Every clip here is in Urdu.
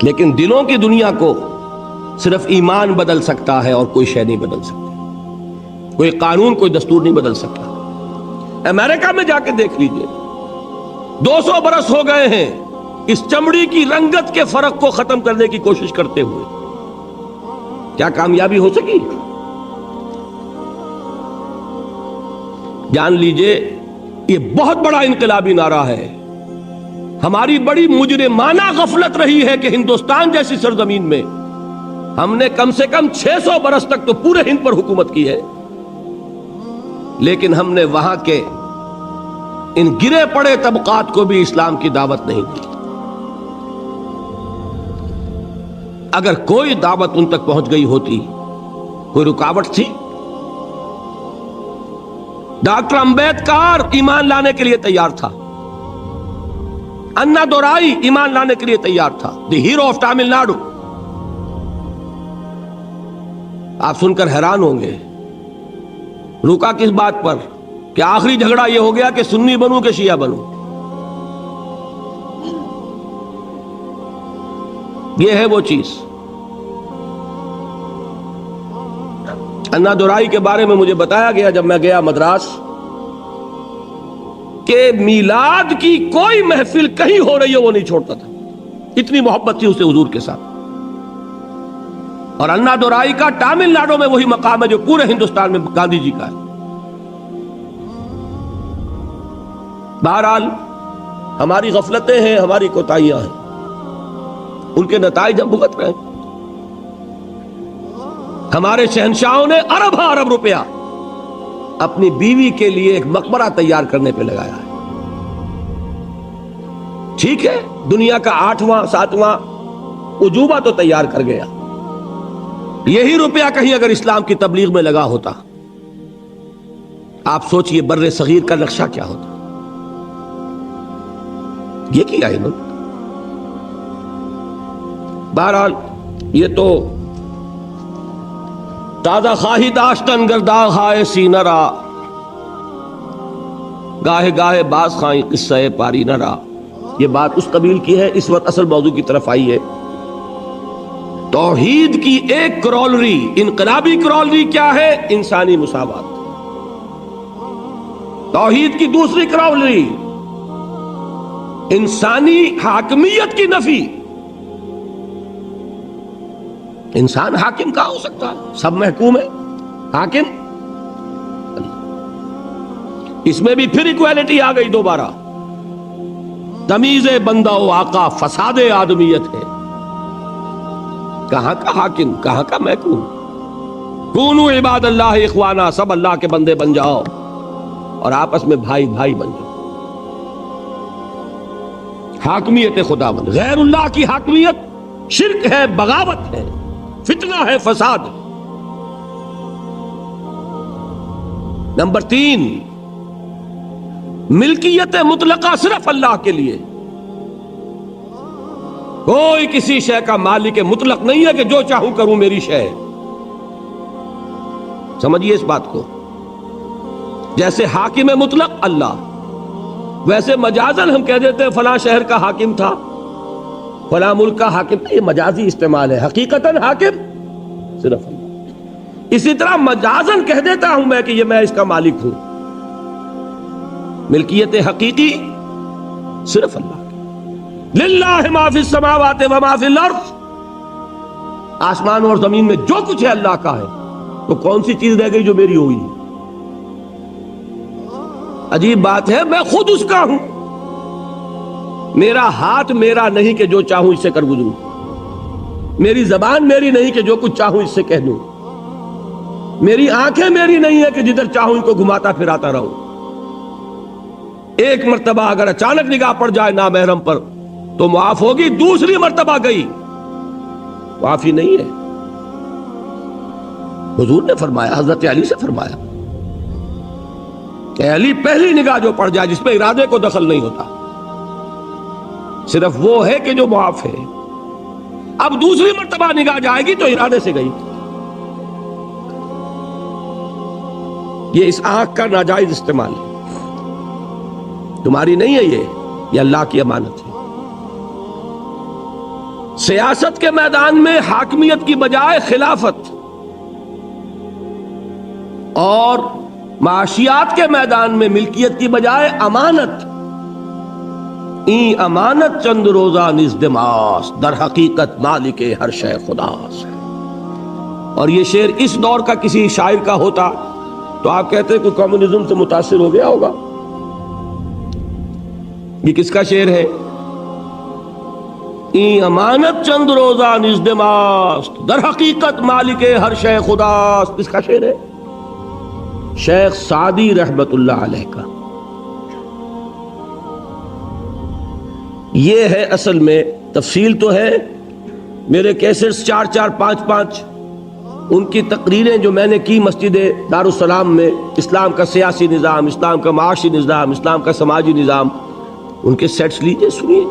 لیکن دلوں کی دنیا کو صرف ایمان بدل سکتا ہے اور کوئی شے نہیں بدل سکتا، کوئی قانون کوئی دستور نہیں بدل سکتا۔ امریکہ میں جا کے دیکھ لیجئے، 200 برس ہو گئے ہیں اس چمڑی کی رنگت کے فرق کو ختم کرنے کی کوشش کرتے ہوئے، کیا کامیابی ہو سکی؟ جان لیجئے یہ بہت بڑا انقلابی نعرہ ہے۔ ہماری بڑی مجرمانہ غفلت رہی ہے کہ ہندوستان جیسی سرزمین میں ہم نے کم سے کم 600 برس تک تو پورے ہند پر حکومت کی ہے، لیکن ہم نے وہاں کے ان گرے پڑے طبقات کو بھی اسلام کی دعوت نہیں دی۔ اگر کوئی دعوت ان تک پہنچ گئی ہوتی، کوئی رکاوٹ تھی؟ ڈاکٹر امبیڈکر ایمان لانے کے لیے تیار تھا، انا دورائی ایمان لانے کے لیے تیار تھا، دی ہیرو آف تامل ناڈو۔ آپ سن کر حیران ہوں گے، رکا کس بات پر کہ آخری جھگڑا یہ ہو گیا کہ سنی بنوں کہ شیعہ بنوں۔ یہ ہے وہ چیز۔ انا دورائی کے بارے میں مجھے بتایا گیا جب میں گیا مدراس کہ میلاد کی کوئی محفل کہیں ہو رہی ہے وہ نہیں چھوڑتا تھا، اتنی محبت تھی اسے حضور کے ساتھ۔ اور انا دورائی کا تامل ناڈو میں وہی مقام ہے جو پورے ہندوستان میں گاندھی جی کا ہے۔ بہرحال ہماری غفلتیں ہیں، ہماری کوتاہیاں ہیں، ان کے نتائج ہم بھگت رہے ہیں۔ ہمارے شہنشاہوں نے ارب روپیہ اپنی بیوی کے لیے ایک مقبرہ تیار کرنے پہ لگایا ہے۔ ٹھیک ہے، دنیا کا 8واں 7واں عجوبہ تو تیار کر گیا، یہی روپیہ کہیں اگر اسلام کی تبلیغ میں لگا ہوتا، آپ سوچئے بر صغیر کا نقشہ کیا ہوتا۔ یہ کیا انہوں نے۔ بہرحال یہ تو تازہ خواہی داشتن گرداغ ہائے سینہ را، گاہے گاہے باز خواہی قصہ پاری نہ را۔ یہ بات اس قبیل کی ہے۔ اس وقت اصل موضوع کی طرف آئی ہے۔ توحید کی ایک کرولری، انقلابی کرولری کیا ہے؟ انسانی مساوات۔ توحید کی دوسری کرولری انسانی حاکمیت کی نفی۔ انسان حاکم کہاں ہو سکتا ہے؟ سب محکوم ہے، حاکم اس میں بھی پھر ایکویلٹی آ گئی دوبارہ۔ تمیز بندہ و آقا فساد آدمیت ہے۔ کہاں کا حاکم، کہاں کا محکوم؟ کونوا عباد اللہ اخوانا، سب اللہ کے بندے بن جاؤ اور آپس میں بھائی بھائی بن جاؤ۔ حاکمیت خداوند، غیر اللہ کی حاکمیت شرک ہے، بغاوت ہے، فتنہ ہے، فساد۔ نمبر 3، ملکیت مطلقہ صرف اللہ کے لیے۔ کوئی کسی شے کا مالک مطلق نہیں ہے کہ جو چاہوں کروں میری شے۔ سمجھیے اس بات کو۔ جیسے حاکم مطلق اللہ، ویسے مجازن ہم کہہ دیتے ہیں فلاں شہر کا حاکم تھا، فلاں ملک کا حاکم تھا۔ یہ مجازی استعمال ہے، حقیقتاً حاکم صرف اللہ۔ اسی طرح مجازن کہہ دیتا ہوں میں کہ یہ میں اس کا مالک ہوں، ملکیت حقیقی صرف اللہ کی۔ للہ ما فی السماوات و ما فی الارض، آسمان اور زمین میں جو کچھ ہے اللہ کا ہے، تو کون سی چیز رہ گئی جو میری ہوئی؟ عجیب بات ہے، میں خود اس کا ہوں۔ میرا ہاتھ میرا نہیں کہ جو چاہوں اس سے کر گزروں، میری زبان میری نہیں کہ جو کچھ چاہوں اس سے کہہ دوں، میری آنکھیں میری نہیں ہے کہ جدھر چاہوں ان کو گھماتا پھراتا رہوں۔ ایک مرتبہ اگر اچانک نگاہ پڑ جائے نامحرم پر تو معاف ہوگی، دوسری مرتبہ گئی معافی نہیں ہے۔ حضور نے فرمایا، حضرت علی سے فرمایا کہ علی پہلی نگاہ جو پڑ جائے جس پہ ارادے کو دخل نہیں ہوتا، صرف وہ ہے کہ جو معاف ہے۔ اب دوسری مرتبہ نگاہ جائے گی تو ارادے سے گئی۔ یہ اس آنکھ کا ناجائز استعمال ہے، تمہاری نہیں ہے یہ اللہ کی امانت ہے۔ سیاست کے میدان میں حاکمیت کی بجائے خلافت، اور معاشیات کے میدان میں ملکیت کی بجائے امانت. این امانت چند روزہ نزدماس، در حقیقت مالک ہر شے خداس. اور یہ شعر اس دور کا کسی شاعر کا ہوتا تو آپ کہتے کہ کمیونزم سے متاثر ہو گیا ہوگا. یہ کس کا شعر ہے؟ این امانت چند روزہ نزدماس، در حقیقت مالک ہر شے خداس. کس کا شعر ہے؟ شیخ سعدی رحمت اللہ علیہ کا. یہ ہے اصل میں، تفصیل تو ہے، میرے کیسٹس 4 4 5 5 ان کی تقریریں جو میں نے کی مسجد دارالسلام میں، اسلام کا سیاسی نظام، اسلام کا معاشی نظام، اسلام کا سماجی نظام، ان کے سیٹس لیجئے سنیے.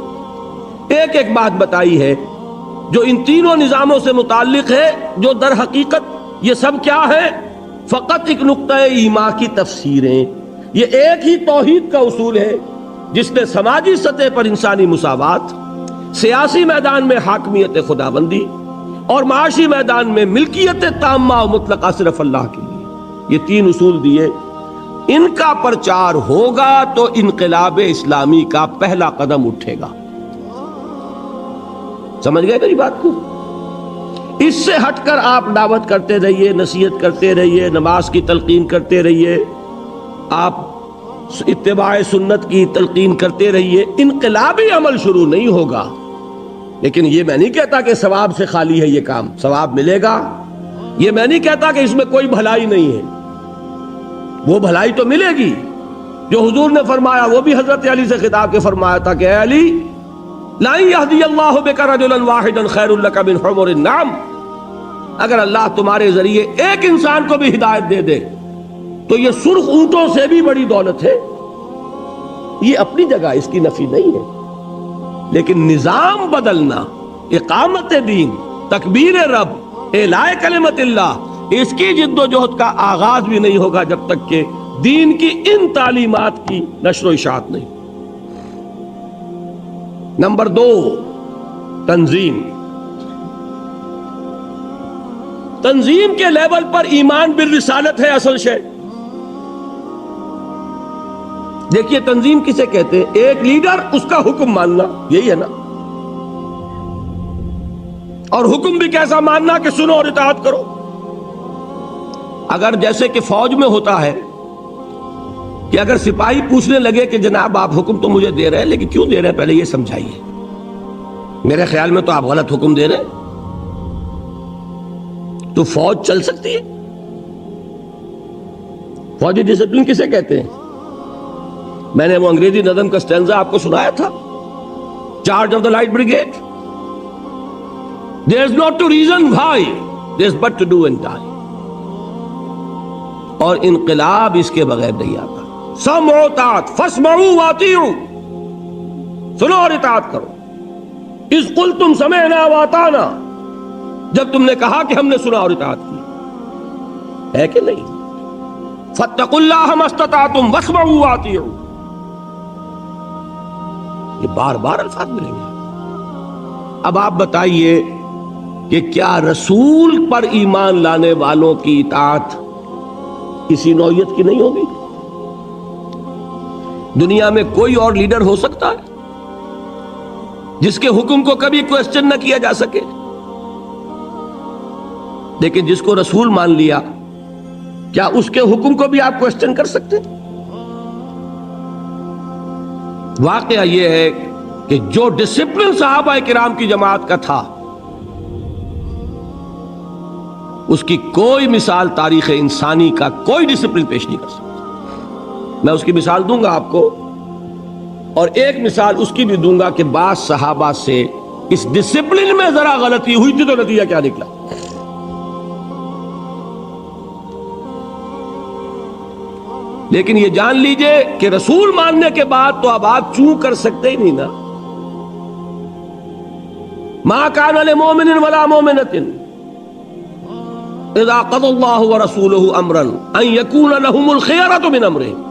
ایک ایک بات بتائی ہے جو ان تینوں نظاموں سے متعلق ہے، جو در حقیقت یہ سب کیا ہے؟ فقط ایک نقطہ ایما کی تفسیریں. یہ ایک ہی توحید کا اصول ہے جس نے سماجی سطح پر انسانی مساوات، سیاسی میدان میں حاکمیت خداوندی، اور معاشی میدان میں ملکیت تامہ و مطلقہ صرف اللہ کے لیے، یہ 3 اصول دیے. ان کا پرچار ہوگا تو انقلاب اسلامی کا پہلا قدم اٹھے گا. سمجھ گئے میری بات کو؟ اس سے ہٹ کر آپ دعوت کرتے رہیے، نصیحت کرتے رہیے، نماز کی تلقین کرتے رہیے، آپ اتباع سنت کی تلقین کرتے رہیے، انقلابی عمل شروع نہیں ہوگا. لیکن یہ میں نہیں کہتا کہ ثواب سے خالی ہے یہ کام، ثواب ملے گا. یہ میں نہیں کہتا کہ اس میں کوئی بھلائی نہیں ہے، وہ بھلائی تو ملے گی جو حضور نے فرمایا. وہ بھی حضرت علی سے خطاب کے فرمایا تھا کہ اے علی، لا یہدی اللہ بک رجلا واحدا خیر لک من حمر النعم. اگر اللہ تمہارے ذریعے ایک انسان کو بھی ہدایت دے دے تو یہ سرخ اونٹوں سے بھی بڑی دولت ہے. یہ اپنی جگہ، اس کی نفی نہیں ہے، لیکن نظام بدلنا، اقامت دین، تکبیر رب، اعلاء کلمت اللہ، اس کی جد و جہد کا آغاز بھی نہیں ہوگا جب تک کہ دین کی ان تعلیمات کی نشر و اشاعت نہیں. نمبر 2، تنظیم. تنظیم کے لیول پر ایمان بالرسالت ہے اصل شے. دیکھیے تنظیم کسے کہتے ہیں؟ ایک لیڈر، اس کا حکم ماننا، یہی ہے نا. اور حکم بھی کیسا ماننا کہ سنو اور اطاعت کرو. اگر جیسے کہ فوج میں ہوتا ہے کہ اگر سپاہی پوچھنے لگے کہ جناب آپ حکم تو مجھے دے رہے ہیں لیکن کیوں دے رہے ہیں پہلے یہ سمجھائیے، میرے خیال میں تو آپ غلط حکم دے رہے ہیں، تو فوج چل سکتی ہے؟ فوجی ڈسپلن کسے کہتے ہیں؟ میں نے وہ انگریزی نظم کا سٹینزا آپ کو سنایا تھا، charge of the light brigade. There is not to reason why, there is but to do and die. اور انقلاب اس کے بغیر نہیں آتا. سمعوا اطاعت، فاسمعوا واطیعوا، سنو اور اطاعت کرو. اذ قلتم سمعنا واطعنا، جب تم نے کہا کہ ہم نے سنا اور اطاعت کی، ہے کہ نہیں؟ فاتقوا اللہ ما استطعتم واسمعوا واطیعوا، یہ بار بار الفاظ ملیں گے. اب آپ بتائیے کہ کیا رسول پر ایمان لانے والوں کی اطاعت کسی نوعیت کی نہیں ہوگی؟ دنیا میں کوئی اور لیڈر ہو سکتا ہے جس کے حکم کو کبھی کوسچن نہ کیا جا سکے؟ لیکن جس کو رسول مان لیا، کیا اس کے حکم کو بھی آپ کوسچن کر سکتے؟ واقعہ یہ ہے کہ جو ڈسپلن صحابہ کرام کی جماعت کا تھا، اس کی کوئی مثال تاریخ انسانی کا کوئی ڈسپلن پیش نہیں کر سکتا. میں اس کی مثال دوں گا آپ کو، اور ایک مثال اس کی بھی دوں گا کہ بعض صحابہ سے اس ڈسپلن میں ذرا غلطی ہوئی تھی تو نتیجہ کیا نکلا. لیکن یہ جان لیجئے کہ رسول ماننے کے بعد تو اب آپ چوں کر سکتے ہی نہیں نا. ما کان لمؤمن ولا مؤمنۃ اذا قضى الله ورسوله امرا ان يكون لهم الخيرة من امرهم.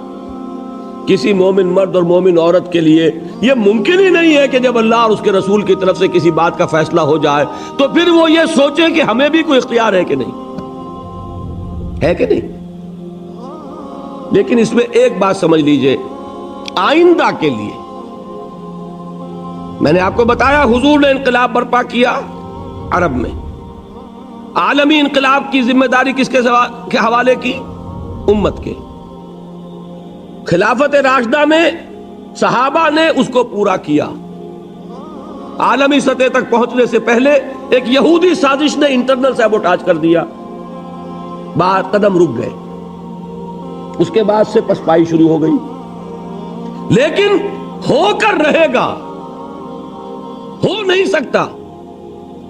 کسی مومن مرد اور مومن عورت کے لیے یہ ممکن ہی نہیں ہے کہ جب اللہ اور اس کے رسول کی طرف سے کسی بات کا فیصلہ ہو جائے تو پھر وہ یہ سوچیں کہ ہمیں بھی کوئی اختیار ہے کہ نہیں، ہے کہ نہیں۔ لیکن اس میں ایک بات سمجھ لیجئے، آئندہ کے لیے میں نے آپ کو بتایا حضور نے انقلاب برپا کیا عرب میں، عالمی انقلاب کی ذمہ داری کس کے حوالے کی؟ امت کے۔ خلافت راشدہ میں صحابہ نے اس کو پورا کیا۔ عالمی سطح تک پہنچنے سے پہلے ایک یہودی سازش نے انٹرنل سیبوٹاج کر دیا، بعد قدم رک گئے، اس کے بعد سے پسپائی شروع ہو گئی۔ لیکن ہو کر رہے گا، ہو نہیں سکتا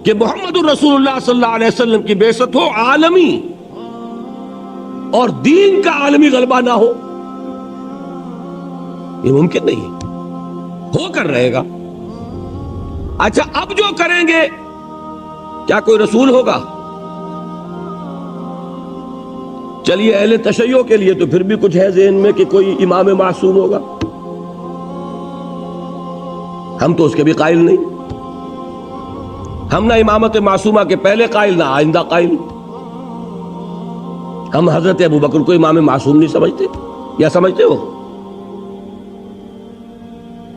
کہ محمد الرسول اللہ صلی اللہ علیہ وسلم کی بعثت ہو عالمی اور دین کا عالمی غلبہ نہ ہو، یہ ممکن نہیں ہے، ہو کر رہے گا۔ اچھا اب جو کریں گے کیا کوئی رسول ہوگا؟ چلیے اہل تشیع کے لیے تو پھر بھی کچھ ہے ذہن میں کہ کوئی امام معصوم ہوگا، ہم تو اس کے بھی قائل نہیں، ہم نہ امامت معصومہ کے پہلے قائل نہ آئندہ قائل۔ ہم حضرت ابوبکر کو امام معصوم نہیں سمجھتے، یا سمجھتے ہو؟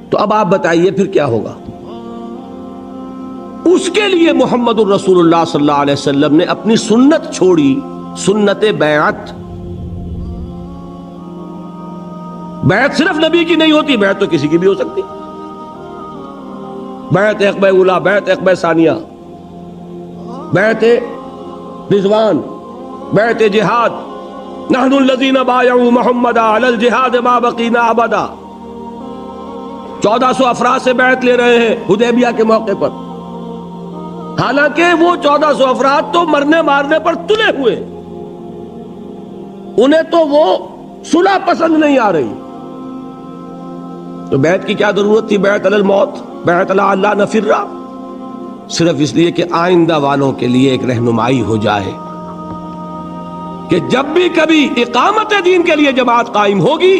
تو اب آپ بتائیے پھر کیا ہوگا؟ اس کے لیے محمد الرسول اللہ صلی اللہ علیہ وسلم نے اپنی سنت چھوڑی، سنت بیعت۔ بیعت صرف نبی کی نہیں ہوتی، بیعت تو کسی کی بھی ہو سکتی، بیعت عقبہ اولیٰ، بیعت عقبہ ثانیہ، بیعت رضوان، بیعت جہاد۔ نحن الذین بایعوا محمدا علی الجہاد ما بقینا ابدا۔ 1400 افراد سے بیعت لے رہے ہیں حدیبیہ کے موقع پر، حالانکہ وہ 1400 افراد تو مرنے مارنے پر تلے ہوئے، انہیں تو وہ صلح پسند نہیں آ رہی، تو بیعت کی کیا ضرورت تھی؟ بیعت علی الموت، بیعت علی اللہ نفرہ، صرف اس لیے کہ آئندہ والوں کے لیے ایک رہنمائی ہو جائے کہ جب بھی کبھی اقامت دین کے لیے جماعت قائم ہوگی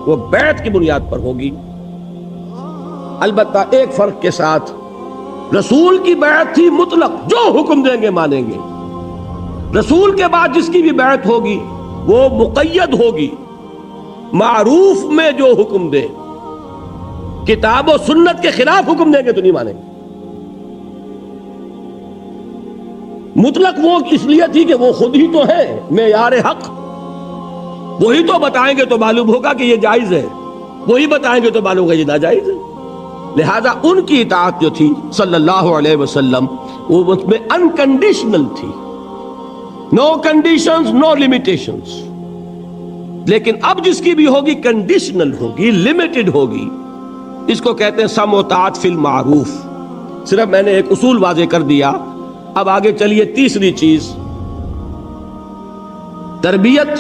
وہ بیعت کی بنیاد پر ہوگی۔ البتہ ایک فرق کے ساتھ، رسول کی بیعت تھی مطلق، جو حکم دیں گے مانیں گے۔ رسول کے بعد جس کی بھی بیعت ہوگی وہ مقید ہوگی، معروف میں جو حکم دے، کتاب و سنت کے خلاف حکم دیں گے تو نہیں مانیں گے۔ مطلق وہ اس لیے تھی کہ وہ خود ہی تو ہے معیار حق، وہی تو بتائیں گے تو معلوم ہوگا کہ یہ جائز ہے، وہی بتائیں گے تو معلوم ہوگا یہ ناجائز ہے۔ لہذا ان کی اطاعت جو تھی صلی اللہ علیہ وسلم وہ اس میں انکنڈیشنل تھی، نو کنڈیشنز نو لیمیٹیشنز۔ لیکن اب جس کی بھی ہوگی کنڈیشنل ہوگی، لمیٹڈ ہوگی، اس کو کہتے ہیں سمع و طاعت فی المعروف۔ صرف میں نے ایک اصول واضح کر دیا، اب آگے چلیے تیسری چیز، تربیت۔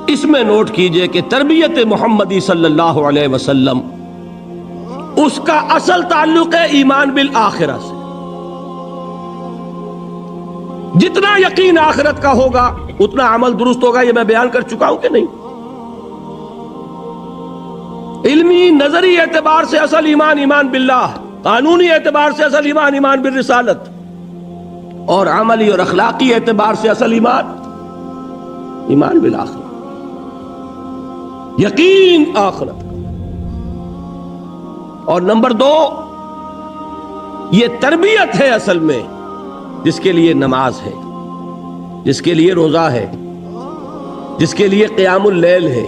اس میں نوٹ کیجئے کہ تربیت محمدی صلی اللہ علیہ وسلم اس کا اصل تعلق ہے ایمان بالآخرہ سے۔ جتنا یقین آخرت کا ہوگا اتنا عمل درست ہوگا، یہ میں بیان کر چکا ہوں کہ نہیں؟ علمی نظری اعتبار سے اصل ایمان ایمان باللہ، قانونی اعتبار سے اصل ایمان ایمان بالرسالت، اور عملی اور اخلاقی اعتبار سے اصل ایمان ایمان بالآخرہ، یقین آخرت۔ اور نمبر 2، یہ تربیت ہے اصل میں، جس کے لیے نماز ہے، جس کے لیے روزہ ہے، جس کے لیے قیام اللیل ہے،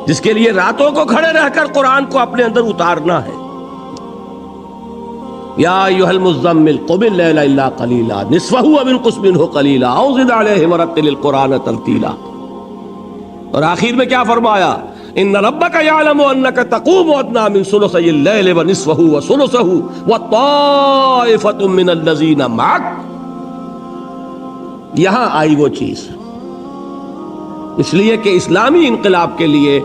جس کے لیے راتوں کو کھڑے رہ کر قرآن کو اپنے اندر اتارنا ہے۔ یا ایھا المزمل قم اللیل الا قلیلا نصفہ او انقص منہ قلیلا او زد علیہ ورتل القرآن ترتیلا۔ اور آخر میں کیا فرمایا؟ ان ربک یعلم انک تقوم ادنی من ثلثی اللیل ونصفہ وثلثہ وطائفۃ من الذین معک۔ یہاں آئی وہ چیز، اس لیے کہ اسلامی انقلاب کے لیے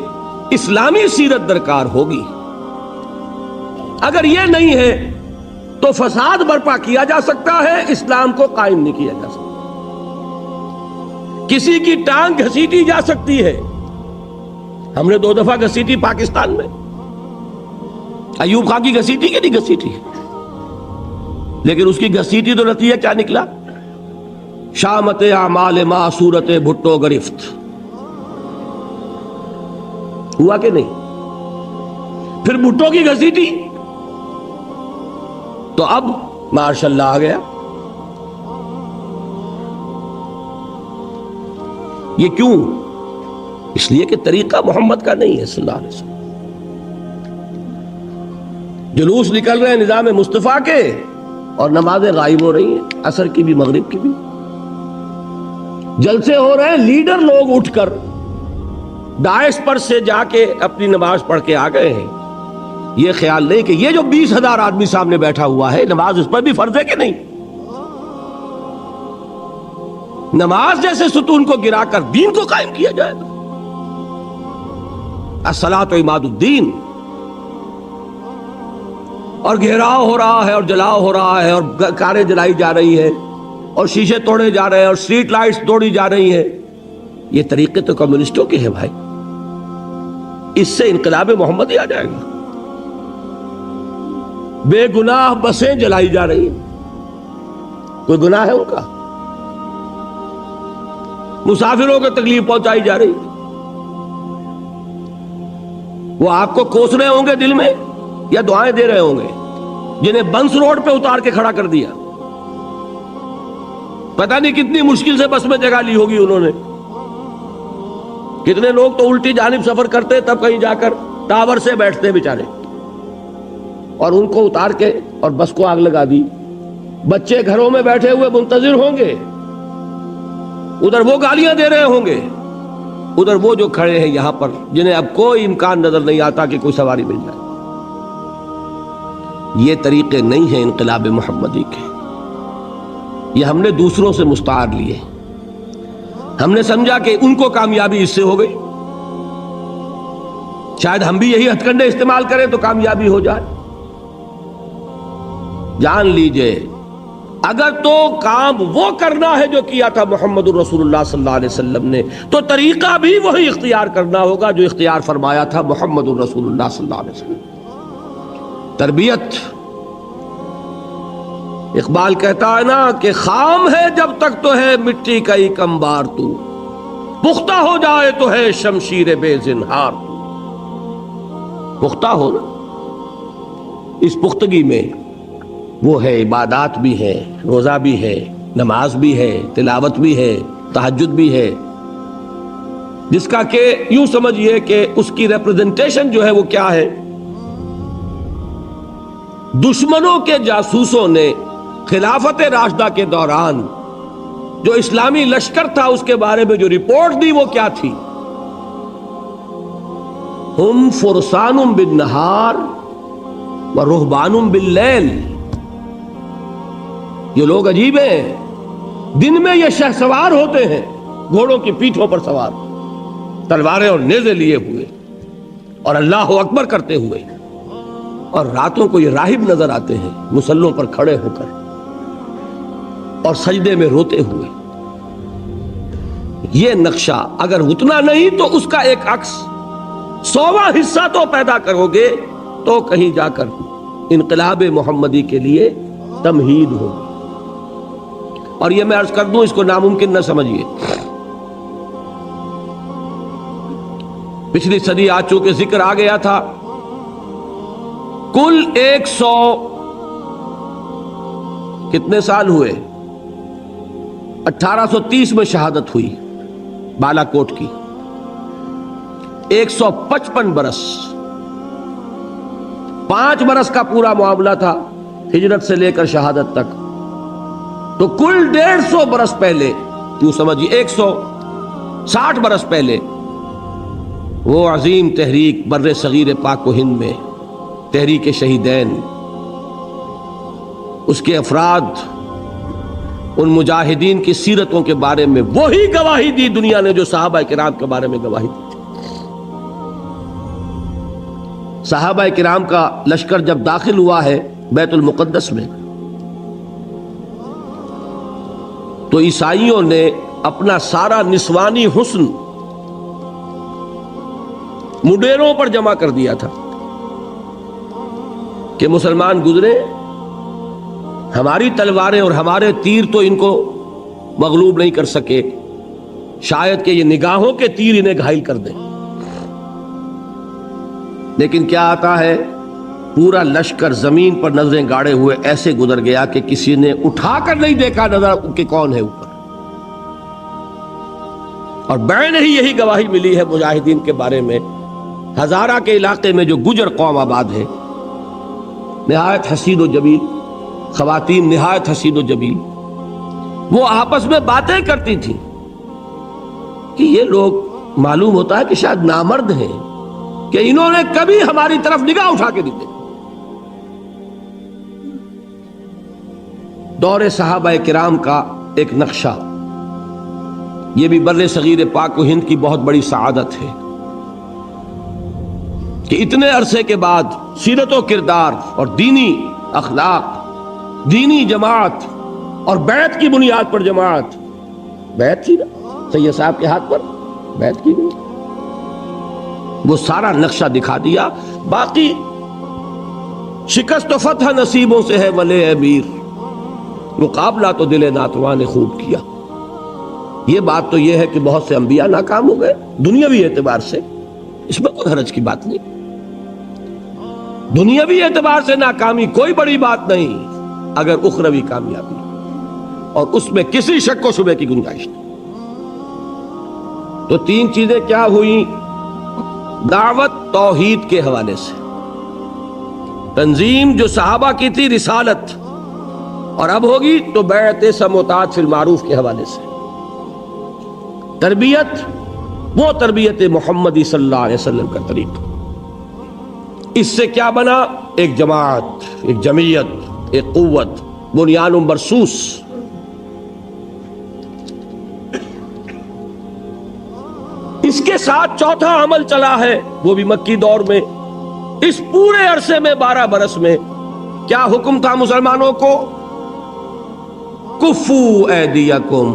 اسلامی سیرت درکار ہوگی۔ اگر یہ نہیں ہے تو فساد برپا کیا جا سکتا ہے، اسلام کو قائم نہیں کیا جا سکتا۔ کسی کی ٹانگ گھسیٹی جا سکتی ہے، ہم نے 2 دفعہ گھسیٹی پاکستان میں. ایوب خان کی گھسیٹی کہ نہیں گھسیٹی؟ لیکن اس کی گھسیٹی تو نتیجہ کیا نکلا؟ شامت اعمال ما صورت بھٹو گرفت. ہوا کہ نہیں؟ پھر بھٹو کی گھسیٹی تو اب ماشاء اللہ آ گیا. یہ کیوں؟ اس لیے کہ طریقہ محمد کا نہیں ہے صلی اللہ علیہ وسلم. جلوس نکل رہے ہیں نظام مصطفیٰ کے اور نمازیں غائب ہو رہی ہیں، عصر کی بھی مغرب کی بھی. جلسے ہو رہے ہیں، لیڈر لوگ اٹھ کر داعش پر سے جا کے اپنی نماز پڑھ کے آ گئے ہیں. یہ خیال نہیں کہ یہ جو 20,000 آدمی سامنے بیٹھا ہوا ہے، نماز اس پر بھی فرض ہے کہ نہیں؟ نماز جیسے ستون کو گرا کر دین کو قائم کیا جائے. الصلاۃ عماد الدین. اور گھیراؤ ہو رہا ہے اور جلاؤ ہو رہا ہے اور کاریں جلائی جا رہی ہے اور شیشے توڑے جا رہے ہیں اور اسٹریٹ لائٹس توڑی جا رہی ہیں. یہ طریقے تو کمیونسٹوں کے ہیں بھائی. اس سے انقلاب محمدی آ جائے گا. بے گناہ بسیں جلائی جا رہی ہیں، کوئی گناہ ہے ان کا؟ مسافروں کو تکلیف پہنچائی جا رہی، وہ آپ کو کوس رہے ہوں گے دل میں یا دعائیں دے رہے ہوں گے؟ جنہیں بنس روڈ پہ اتار کے کھڑا کر دیا، پتہ نہیں کتنی مشکل سے بس میں جگہ لی ہوگی انہوں نے. کتنے لوگ تو الٹی جانب سفر کرتے تب کہیں جا کر ٹاور سے بیٹھتے بیچارے، اور ان کو اتار کے اور بس کو آگ لگا دی. بچے گھروں میں بیٹھے ہوئے منتظر ہوں گے، ادھر وہ گالیاں دے رہے ہوں گے، ادھر وہ جو کھڑے ہیں یہاں پر جنہیں اب کوئی امکان نظر نہیں آتا کہ کوئی سواری مل جائے. یہ طریقے نہیں ہیں انقلاب محمدی کے. یہ ہم نے دوسروں سے مستعار لیے. ہم نے سمجھا کہ ان کو کامیابی اس سے ہو گئی، شاید ہم بھی یہی ہتھ کنڈے استعمال کریں تو کامیابی ہو جائے. جان لیجئے اگر تو کام وہ کرنا ہے جو کیا تھا محمد الرسول اللہ صلی اللہ علیہ وسلم نے، تو طریقہ بھی وہی اختیار کرنا ہوگا جو اختیار فرمایا تھا محمد الرسول اللہ صلی اللہ علیہ وسلم. تربیت، اقبال کہتا ہے نا کہ خام ہے جب تک تو ہے مٹی کا ایک انبار، تو پختہ ہو جائے تو ہے شمشیر بے زنہار. پختہ ہو نا، اس پختگی میں وہ ہے عبادات بھی ہے، روزہ بھی ہے، نماز بھی ہے، تلاوت بھی ہے، تہجد بھی ہے، جس کا کہ یوں سمجھئے کہ اس کی ریپرزنٹیشن جو ہے وہ کیا ہے؟ دشمنوں کے جاسوسوں نے خلافت راشدہ کے دوران جو اسلامی لشکر تھا اس کے بارے میں جو رپورٹ دی وہ کیا تھی؟ ہم فرسان بالنہار و رہبان باللیل. یہ لوگ عجیب ہیں، دن میں یہ شہ سوار ہوتے ہیں، گھوڑوں کی پیٹھوں پر سوار، تلواریں اور نیزے لیے ہوئے اور اللہ اکبر کرتے ہوئے، اور راتوں کو یہ راہب نظر آتے ہیں مسلوں پر کھڑے ہو کر اور سجدے میں روتے ہوئے. یہ نقشہ اگر اتنا نہیں تو اس کا ایک عکس 100واں حصہ تو پیدا کرو گے تو کہیں جا کر انقلاب محمدی کے لیے تمہید ہوگی. اور یہ میں عرض کر دوں، اس کو ناممکن نہ سمجھیے. پچھلی صدی آج چونکہ ذکر آ گیا تھا، کل 100 کتنے سال ہوئے؟ 1830 میں شہادت ہوئی بالا کوٹ کی. 155 برس، 5 برس کا پورا معاملہ تھا ہجرت سے لے کر شہادت تک. تو کل 150 برس پہلے، یوں سمجھیے 160 برس پہلے، وہ عظیم تحریک بر صغیر پاک و ہند میں تحریک شہیدین، اس کے افراد، ان مجاہدین کی سیرتوں کے بارے میں وہی گواہی دی دنیا نے جو صحابہ کرام کے بارے میں گواہی دی. صحابہ کرام کا لشکر جب داخل ہوا ہے بیت المقدس میں تو عیسائیوں نے اپنا سارا نسوانی حسن مڈیروں پر جمع کر دیا تھا کہ مسلمان گزرے، ہماری تلواریں اور ہمارے تیر تو ان کو مغلوب نہیں کر سکے، شاید کہ یہ نگاہوں کے تیر انہیں گھائل کر دیں۔ لیکن کیا آتا ہے، پورا لشکر زمین پر نظریں گاڑے ہوئے ایسے گزر گیا کہ کسی نے اٹھا کر نہیں دیکھا نظر کہ کون ہے اوپر۔ اور بعین ہی یہی گواہی ملی ہے مجاہدین کے بارے میں۔ ہزارہ کے علاقے میں جو گجر قوم آباد ہے، نہایت حسین و جمیل خواتین، نہایت حسین و جمیل، وہ آپس میں باتیں کرتی تھیں کہ یہ لوگ معلوم ہوتا ہے کہ شاید نامرد ہیں کہ انہوں نے کبھی ہماری طرف نگاہ اٹھا کے نہیں دیکھی۔ دور صحابہ کرام کا ایک نقشہ، یہ بھی بر صغیر پاک و ہند کی بہت بڑی سعادت ہے کہ اتنے عرصے کے بعد سیرت و کردار اور دینی اخلاق، دینی جماعت اور بیعت کی بنیاد پر جماعت، بیعت تھی نا سید صاحب کے ہاتھ پر، بیعت کی گئی، وہ سارا نقشہ دکھا دیا۔ باقی شکست و فتح نصیبوں سے ہے ولے امیر، مقابلہ تو دل ناتواں نے خوب کیا۔ یہ بات تو یہ ہے کہ بہت سے انبیاء ناکام ہو گئے دنیاوی اعتبار سے، اس میں کوئی حرج کی بات نہیں، دنیاوی اعتبار سے ناکامی کوئی بڑی بات نہیں اگر اخروی کامیابی، اور اس میں کسی شک و شبے کی گنجائش نہیں۔ تو تین چیزیں کیا ہوئی؟ دعوت توحید کے حوالے سے، تنظیم جو صحابہ کی تھی رسالت، اور اب ہوگی تو بیعت سموتات فی المعروف کے حوالے سے، تربیت وہ تربیت محمدی صلی اللہ علیہ وسلم کا طریقہ۔ اس سے کیا بنا؟ ایک جماعت، ایک جمعیت، ایک قوت، بنیان مرصوص۔ اس کے ساتھ چوتھا عمل چلا ہے، وہ بھی مکی دور میں۔ اس پورے عرصے میں 12 برس میں کیا حکم تھا مسلمانوں کو؟ کفو ایدیکم۔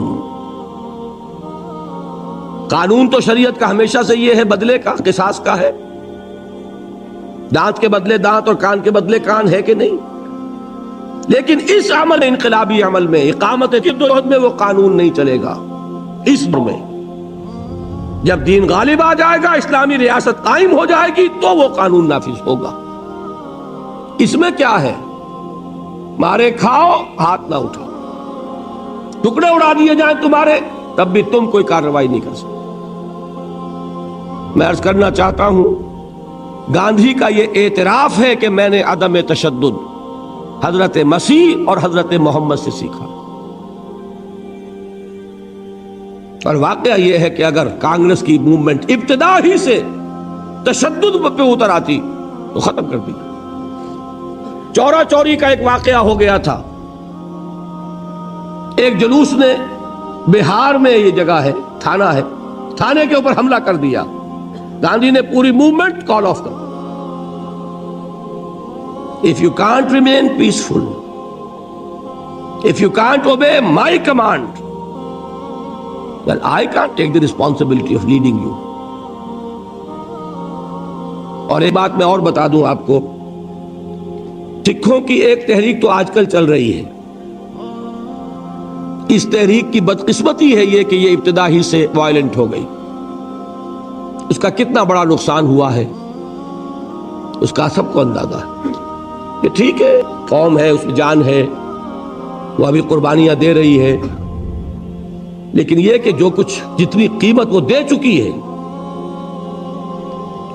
قانون تو شریعت کا ہمیشہ سے یہ ہے، بدلے کا، قصاص کا ہے، دانت کے بدلے دانت اور کان کے بدلے کان، ہے کہ نہیں؟ لیکن اس عمل انقلابی عمل میں، اقامت جدوجہد میں وہ قانون نہیں چلے گا۔ اس میں جب دین غالب آ جائے گا، اسلامی ریاست قائم ہو جائے گی، تو وہ قانون نافذ ہوگا۔ اس میں کیا ہے؟ مارے کھاؤ، ہاتھ نہ اٹھاؤ، ٹکڑے اڑا دیے جائیں تمہارے، تب بھی تم کوئی کارروائی نہیں کر سکتے۔ میں عرض کرنا چاہتا ہوں، گاندھی کا یہ اعتراف ہے کہ میں نے عدم تشدد حضرت مسیح اور حضرت محمد سے سیکھا۔ اور واقعہ یہ ہے کہ اگر کانگریس کی موومنٹ ابتدا ہی سے تشدد پہ اتر آتی تو ختم کر دی۔ چورا چوری کا ایک واقعہ ہو گیا تھا، ایک جلوس نے بہار میں، یہ جگہ ہے، تھانہ ہے، تھانے کے اوپر حملہ کر دیا۔ گاندھی نے پوری موومنٹ کال آف کر، if you can't remain peaceful, if you can't obey my command, well, I can't take the responsibility of leading you. اور ایک بات میں اور بتا دوں آپ کو، سکھوں کی ایک تحریک تو آج کل چل رہی ہے، اس تحریک کی بدقسمتی ہے یہ کہ یہ ابتدا ہی سے وائلنٹ ہو گئی۔ اس کا کتنا بڑا نقصان ہوا ہے اس کا سب کو اندازہ ہے کہ ٹھیک ہے، قوم ہے، اس میں جان ہے، وہ ابھی قربانیاں دے رہی ہے، لیکن یہ کہ جو کچھ جتنی قیمت وہ دے چکی ہے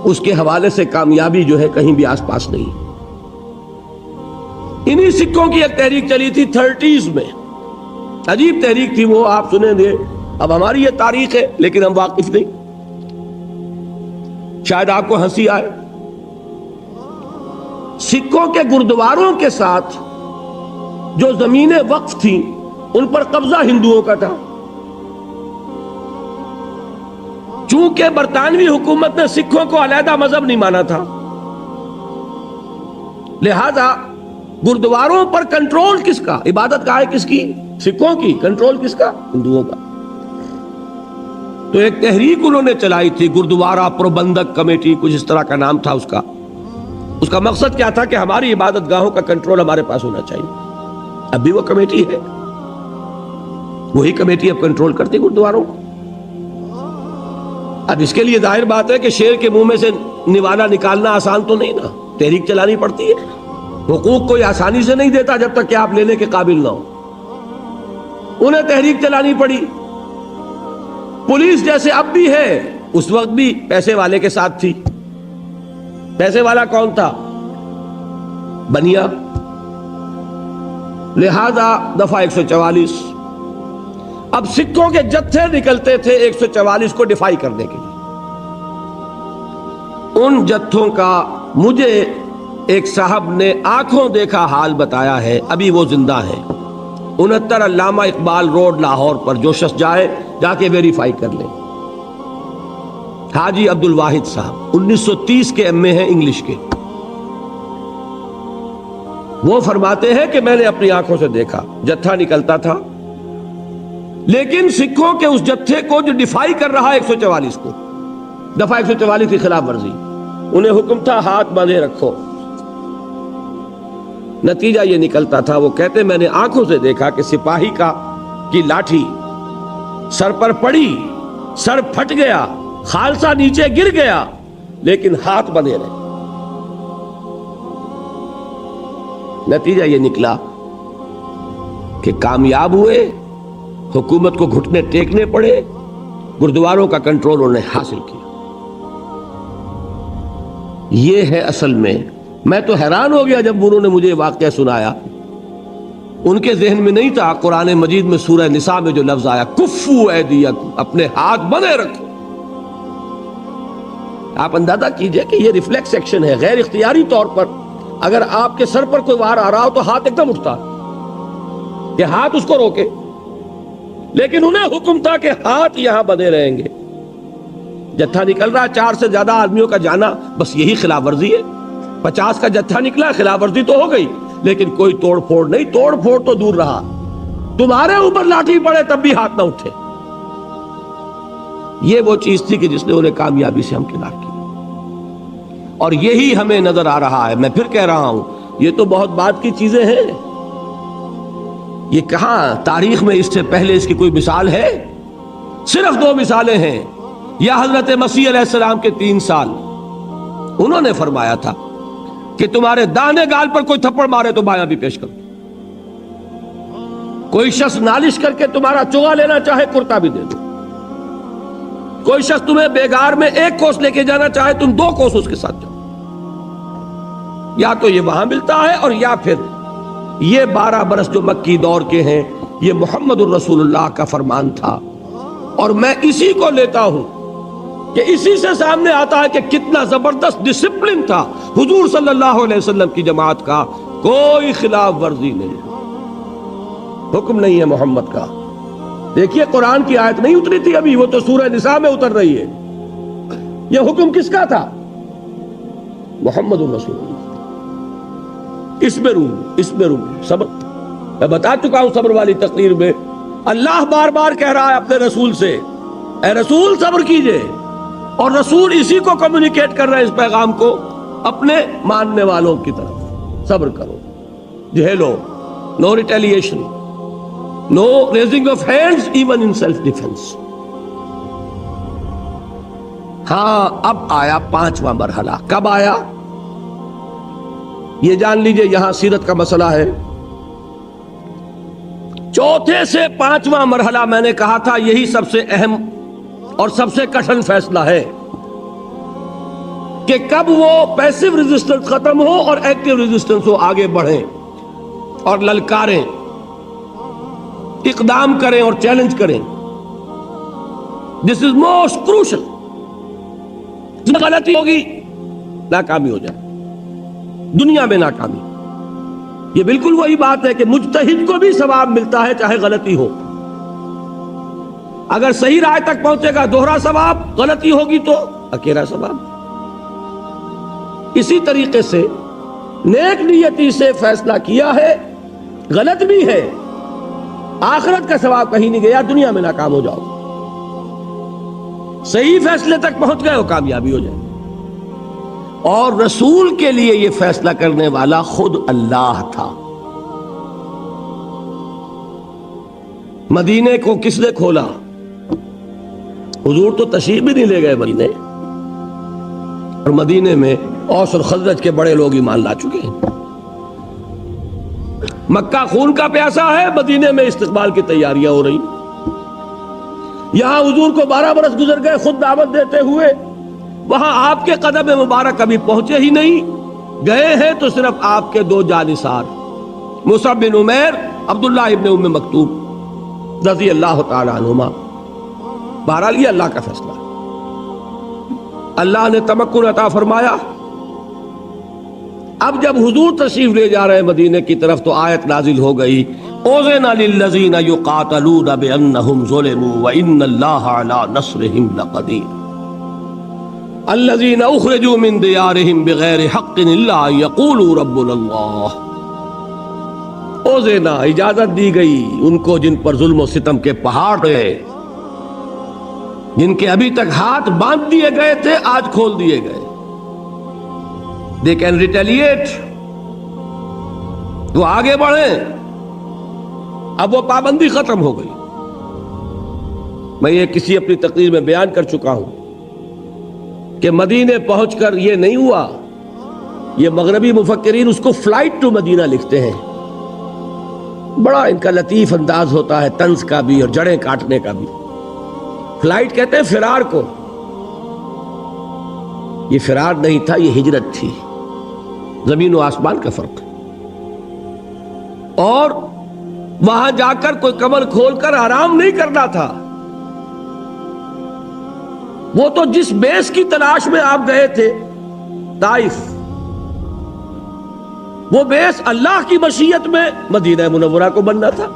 اس کے حوالے سے کامیابی جو ہے کہیں بھی آس پاس نہیں۔ انہی سکھوں کی ایک تحریک چلی تھی 30s میں، عجیب تحریک تھی وہ، آپ سنیں گے۔ اب ہماری یہ تاریخ ہے لیکن ہم واقف نہیں، شاید آپ کو ہنسی آئے۔ سکھوں کے گردواروں کے ساتھ جو زمینیں وقف تھیں ان پر قبضہ ہندوؤں کا تھا۔ چونکہ برطانوی حکومت نے سکھوں کو علیحدہ مذہب نہیں مانا تھا، لہذا گردواروں پر کنٹرول کس کا؟ عبادت گاہ کس کی؟ سکھوں کی۔ کنٹرول کس کا؟ ہندوؤں کا۔ تو ایک تحریک انہوں نے چلائی تھی، گردوارہ پربندھک کمیٹی، کچھ اس طرح کا نام تھا اس کا۔ اس کا مقصد کیا تھا کہ ہماری عبادت گاہوں کا کنٹرول ہمارے پاس ہونا چاہیے۔ اب بھی وہ کمیٹی ہے، وہی کمیٹی اب کنٹرول کرتی گردواروں کو۔ اب اس کے لیے ظاہر بات ہے کہ شیر کے منہ میں سے نوالا نکالنا آسان تو نہیں نا، تحریک چلانی پڑتی ہے۔ حقوق کوئی آسانی سے نہیں دیتا جب تک کہ آپ لینے کے قابل نہ ہو، انہیں تحریک چلانی پڑی۔ پولیس جیسے اب بھی ہے، اس وقت بھی پیسے والے کے ساتھ تھی۔ پیسے والا کون تھا؟ بنیا۔ لہذا دفعہ 144، اب سکھوں کے جتھے نکلتے تھے 144 کو ڈیفائی کرنے کے لیے۔ ان جتھوں کا مجھے ایک صاحب نے آنکھوں دیکھا حال بتایا ہے، ابھی وہ زندہ ہے۔ 69 علامہ اقبال روڈ لاہور پر، جو شخص جائے جا کے ویریفائی کر لیں۔ حاجی عبد الواحد صاحب 1930 کے ایم اے ہیں انگلش کے، وہ فرماتے ہیں کہ میں نے اپنی آنکھوں سے دیکھا جتھا نکلتا تھا، لیکن سکھوں کے اس جتھے کو جو ڈیفائی کر رہا ہے 144 کو، دفعہ 144 کی خلاف ورزی، انہیں حکم تھا ہاتھ باندھے رکھو۔ نتیجہ یہ نکلتا تھا، وہ کہتے میں نے آنکھوں سے دیکھا کہ سپاہی کی لاٹھی سر پر پڑی، سر پھٹ گیا، خالصہ نیچے گر گیا، لیکن ہاتھ بندھے رہے۔ نتیجہ یہ نکلا کہ کامیاب ہوئے، حکومت کو گھٹنے ٹیکنے پڑے، گردواروں کا کنٹرول انہوں نے حاصل کیا۔ یہ ہے اصل میں تو حیران ہو گیا جب انہوں نے مجھے واقعہ سنایا۔ ان کے ذہن میں نہیں تھا قرآن مجید میں سورہ نساء میں جو لفظ آیا کفو ایدیکم، اپنے ہاتھ بندھے رکھو۔ آپ اندازہ کیجئے کہ یہ ریفلیکس ایکشن ہے، غیر اختیاری طور پر اگر آپ کے سر پر کوئی وار آ رہا ہو تو ہاتھ ایک دم اٹھتا کہ ہاتھ اس کو روکے، لیکن انہیں حکم تھا کہ ہاتھ یہاں بندھے رہیں گے۔ جتھا نکل رہا 4 سے زیادہ آدمیوں کا جانا، بس یہی خلاف ورزی ہے۔ 50 کا جتھا نکلا، خلاف ورزی تو ہو گئی، لیکن کوئی توڑ پھوڑ نہیں۔ توڑ پھوڑ تو دور رہا، تمہارے اوپر لاٹھی پڑے تب بھی ہاتھ نہ اٹھے۔ یہ وہ چیز تھی کہ جس نے انہیں کامیابی سے ہمکنار کی، اور یہی ہمیں نظر آ رہا ہے۔ میں پھر کہہ رہا ہوں، یہ تو بہت بعد کی چیزیں ہیں، یہ کہاں تاریخ میں اس سے پہلے اس کی کوئی مثال ہے؟ صرف 2 مثالیں ہیں۔ یا حضرت مسیح علیہ السلام کے 3 سال، انہوں نے فرمایا تھا کہ تمہارے دانے گال پر کوئی تھپڑ مارے تو بایاں بھی پیش کرو۔ کوئی شخص نالش کر کے تمہارا چوغا لینا چاہے، کرتا بھی دے دو۔ کوئی شخص تمہیں بیگار میں 1 کوس لے کے جانا چاہے، تم 2 کوس اس کے ساتھ جاؤ۔ یا تو یہ وہاں ملتا ہے، اور یا پھر یہ 12 برس جو مکی دور کے ہیں، یہ محمد الرسول اللہ کا فرمان تھا، اور میں اسی کو لیتا ہوں کہ اسی سے سامنے آتا ہے کہ کتنا زبردست ڈسپلن تھا حضور صلی اللہ علیہ وسلم کی جماعت کا۔ کوئی خلاف ورزی نہیں، حکم نہیں ہے محمد کا۔ دیکھیے قرآن کی آیت نہیں اتری تھی ابھی، وہ تو سورہ نساء میں اتر رہی ہے۔ یہ حکم کس کا تھا؟ محمد الرسول اللہ۔ اس میں روح صبر، میں بتا چکا ہوں صبر والی تقریر میں، اللہ بار بار کہہ رہا ہے اپنے رسول سے، اے رسول صبر کیجئے، اور رسول اسی کو کمیونیکیٹ کر رہے ہیں، اس پیغام کو اپنے ماننے والوں کی طرف۔ صبر کرو، جھیلو، no retaliation, no raising of hands even in self defence. ہاں اب آیا 5واں مرحلہ۔ کب آیا یہ جان لیجئے، یہاں سیرت کا مسئلہ ہے۔ 4تھے سے 5واں مرحلہ میں نے کہا تھا، یہی سب سے اہم اور سب سے کٹھن فیصلہ ہے کہ کب وہ پیسو ریزسٹنس ختم ہو اور ایکٹیو ریزسٹنس ہو، آگے بڑھیں اور للکاریں، اقدام کریں اور چیلنج کریں۔ دس از موسٹ کروشل۔ جس غلطی ہوگی ناکامی ہو جائے، دنیا میں ناکامی۔ یہ بالکل وہی بات ہے کہ مجتہد کو بھی ثواب ملتا ہے چاہے غلطی ہو۔ اگر صحیح رائے تک پہنچے گا 2 ثواب، غلطی ہوگی تو 1 ثواب۔ اسی طریقے سے نیک نیتی سے فیصلہ کیا ہے، غلط بھی ہے، آخرت کا ثواب کہیں نہیں گیا، دنیا میں ناکام ہو جاؤ۔ صحیح فیصلے تک پہنچ گئے وہ کامیابی ہو جائے. اور رسول کے لیے یہ فیصلہ کرنے والا خود اللہ تھا. مدینے کو کس نے کھولا؟ حضور تو تشریف بھی نہیں لے گئے مدینے، اور مدینے میں اوس اور خزرج کے بڑے لوگ ایمان لا چکے ہیں. مکہ خون کا پیاسا ہے، مدینے میں استقبال کی تیاریاں ہو رہی. یہاں حضور کو 12 برس گزر گئے خود دعوت دیتے ہوئے، وہاں آپ کے قدم مبارک کبھی پہنچے ہی نہیں. گئے ہیں تو صرف آپ کے 2 جانثار مصعب بن عمیر، عبداللہ ابن ام مکتوم رضی اللہ تعالی عنہما. بہرحال یہ اللہ کا فیصلہ. اللہ نے تمکن عطا فرمایا. اب جب حضور تشریف لے جا رہے ہیں مدینے کی طرف تو آیت نازل ہو گئی، اذن للذین یقاتلون بانہم ظلموا وان اللہ علی نصرہم لقدیر الذین اخرجوا من دیارہم بغیر حق الا ان یقولوا ربنا اللہ. اوزینا اجازت دی گئی ان کو جن پر ظلم و ستم کے پہاڑ رہے، جن کے ابھی تک ہاتھ باندھ دیے گئے تھے آج کھول دیے گئے. They can retaliate. وہ آگے بڑھیں. اب وہ پابندی ختم ہو گئی. میں یہ کسی اپنی تقریر میں بیان کر چکا ہوں کہ مدینے پہنچ کر یہ نہیں ہوا. یہ مغربی مفکرین اس کو فلائٹ ٹو مدینہ لکھتے ہیں. بڑا ان کا لطیف انداز ہوتا ہے طنز کا بھی اور جڑیں کاٹنے کا بھی. فلائٹ کہتے ہیں فرار کو. یہ فرار نہیں تھا، یہ ہجرت تھی. زمین و آسمان کا فرق. اور وہاں جا کر کوئی کمر کھول کر آرام نہیں کرنا تھا. وہ تو جس بیس کی تلاش میں آپ گئے تھے طائف، وہ بیس اللہ کی مشیت میں مدینہ منورہ کو بننا تھا.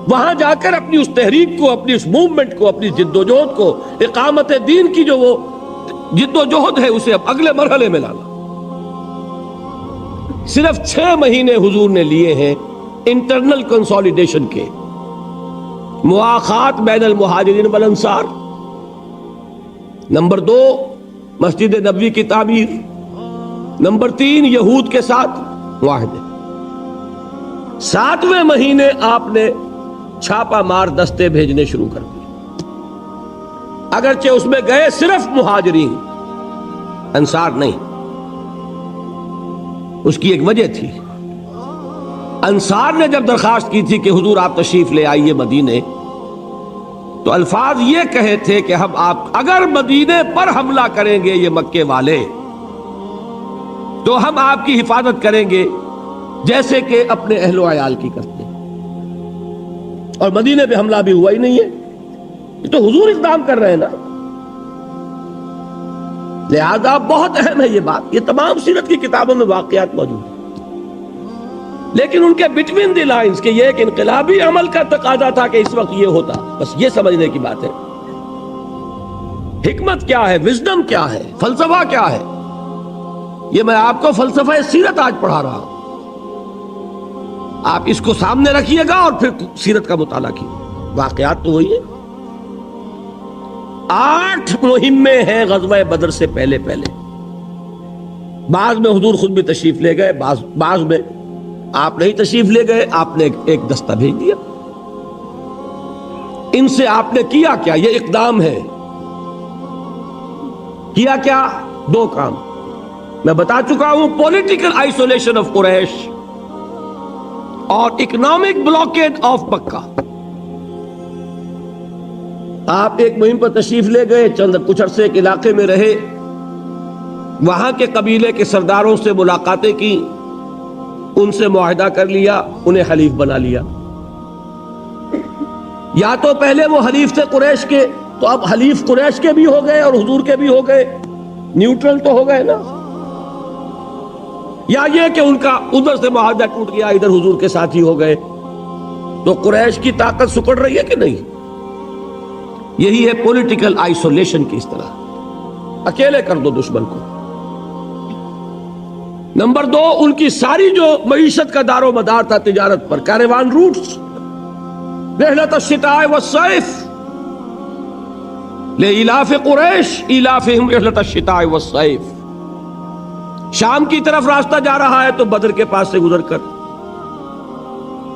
وہاں جا کر اپنی اس تحریک کو، اپنی اس موومنٹ کو، اپنی جد و جہد کو، اقامت دین کی جو وہ جد و جہد ہے اسے اب اگلے مرحلے میں لانا. صرف 6 مہینے حضور نے لیے ہیں انٹرنل کنسولیڈیشن کے، مواخات بین المہاجرین والانصار. نمبر 2 مسجد نبوی کی تعمیر. نمبر 3 یہود کے ساتھ معاہدے. 7ویں مہینے آپ نے چھاپا مار دستے بھیجنے شروع کر دیے. اگرچہ اس میں گئے صرف مہاجرین، انصار نہیں. اس کی ایک وجہ تھی. انصار نے جب درخواست کی تھی کہ حضور آپ تشریف لے آئیے مدینے، تو الفاظ یہ کہے تھے کہ ہم آپ اگر مدینے پر حملہ کریں گے یہ مکے والے تو ہم آپ کی حفاظت کریں گے جیسے کہ اپنے اہل و عیال کی کرتے ہیں. اور مدینے پہ حملہ بھی ہوا ہی نہیں ہے. یہ تو حضور اقدام کر رہے ہیں نا. لہذا بہت اہم ہے یہ بات. یہ تمام سیرت کی کتابوں میں واقعات موجود ہیں، لیکن ان کے بٹوین دی لائنز کہ یہ ایک انقلابی عمل کا تقاضا تھا کہ اس وقت یہ ہوتا. بس یہ سمجھنے کی بات ہے. حکمت کیا ہے، وزڈم کیا ہے، فلسفہ کیا ہے، یہ میں آپ کو فلسفہ سیرت آج پڑھا رہا ہوں. آپ اس کو سامنے رکھیے گا اور پھر سیرت کا مطالعہ کیجیے. واقعات تو وہی ہے. 8 مہمیں ہیں غزوہ بدر سے پہلے. بعض میں حضور خود بھی تشریف لے گئے، بعض میں آپ نہیں تشریف لے گئے، آپ نے ایک دستہ بھیج دیا. ان سے آپ نے کیا کیا؟ یہ اقدام ہے. کیا کیا؟ 2 کام میں بتا چکا ہوں. پولیٹیکل آئسولیشن آف قریش اور اکنامک بلاکیڈ آف مکہ. آپ ایک مہم پر تشریف لے گئے، کچھ عرصے ایک علاقے میں رہے، وہاں کے قبیلے کے سرداروں سے ملاقاتیں کی، ان سے معاہدہ کر لیا، انہیں حلیف بنا لیا. یا تو پہلے وہ حلیف تھے قریش کے، تو اب حلیف قریش کے بھی ہو گئے اور حضور کے بھی ہو گئے، نیوٹرل تو ہو گئے نا. یا یہ کہ ان کا ادھر سے معاہدہ ٹوٹ گیا، ادھر حضور کے ساتھ ہی ہو گئے. تو قریش کی طاقت سکڑ رہی ہے کہ نہیں؟ یہی ہے پولیٹیکل آئسولیشن کی اصطلاح. اکیلے کر دو دشمن کو. نمبر 2 ان کی ساری جو معیشت کا دار و مدار تھا تجارت پر، کاروان روٹس، رحلت الشتاء والصیف، لإلاف قریش إلافهم رحلة الشتاء والصيف. شام کی طرف راستہ جا رہا ہے تو بدر کے پاس سے گزر کر،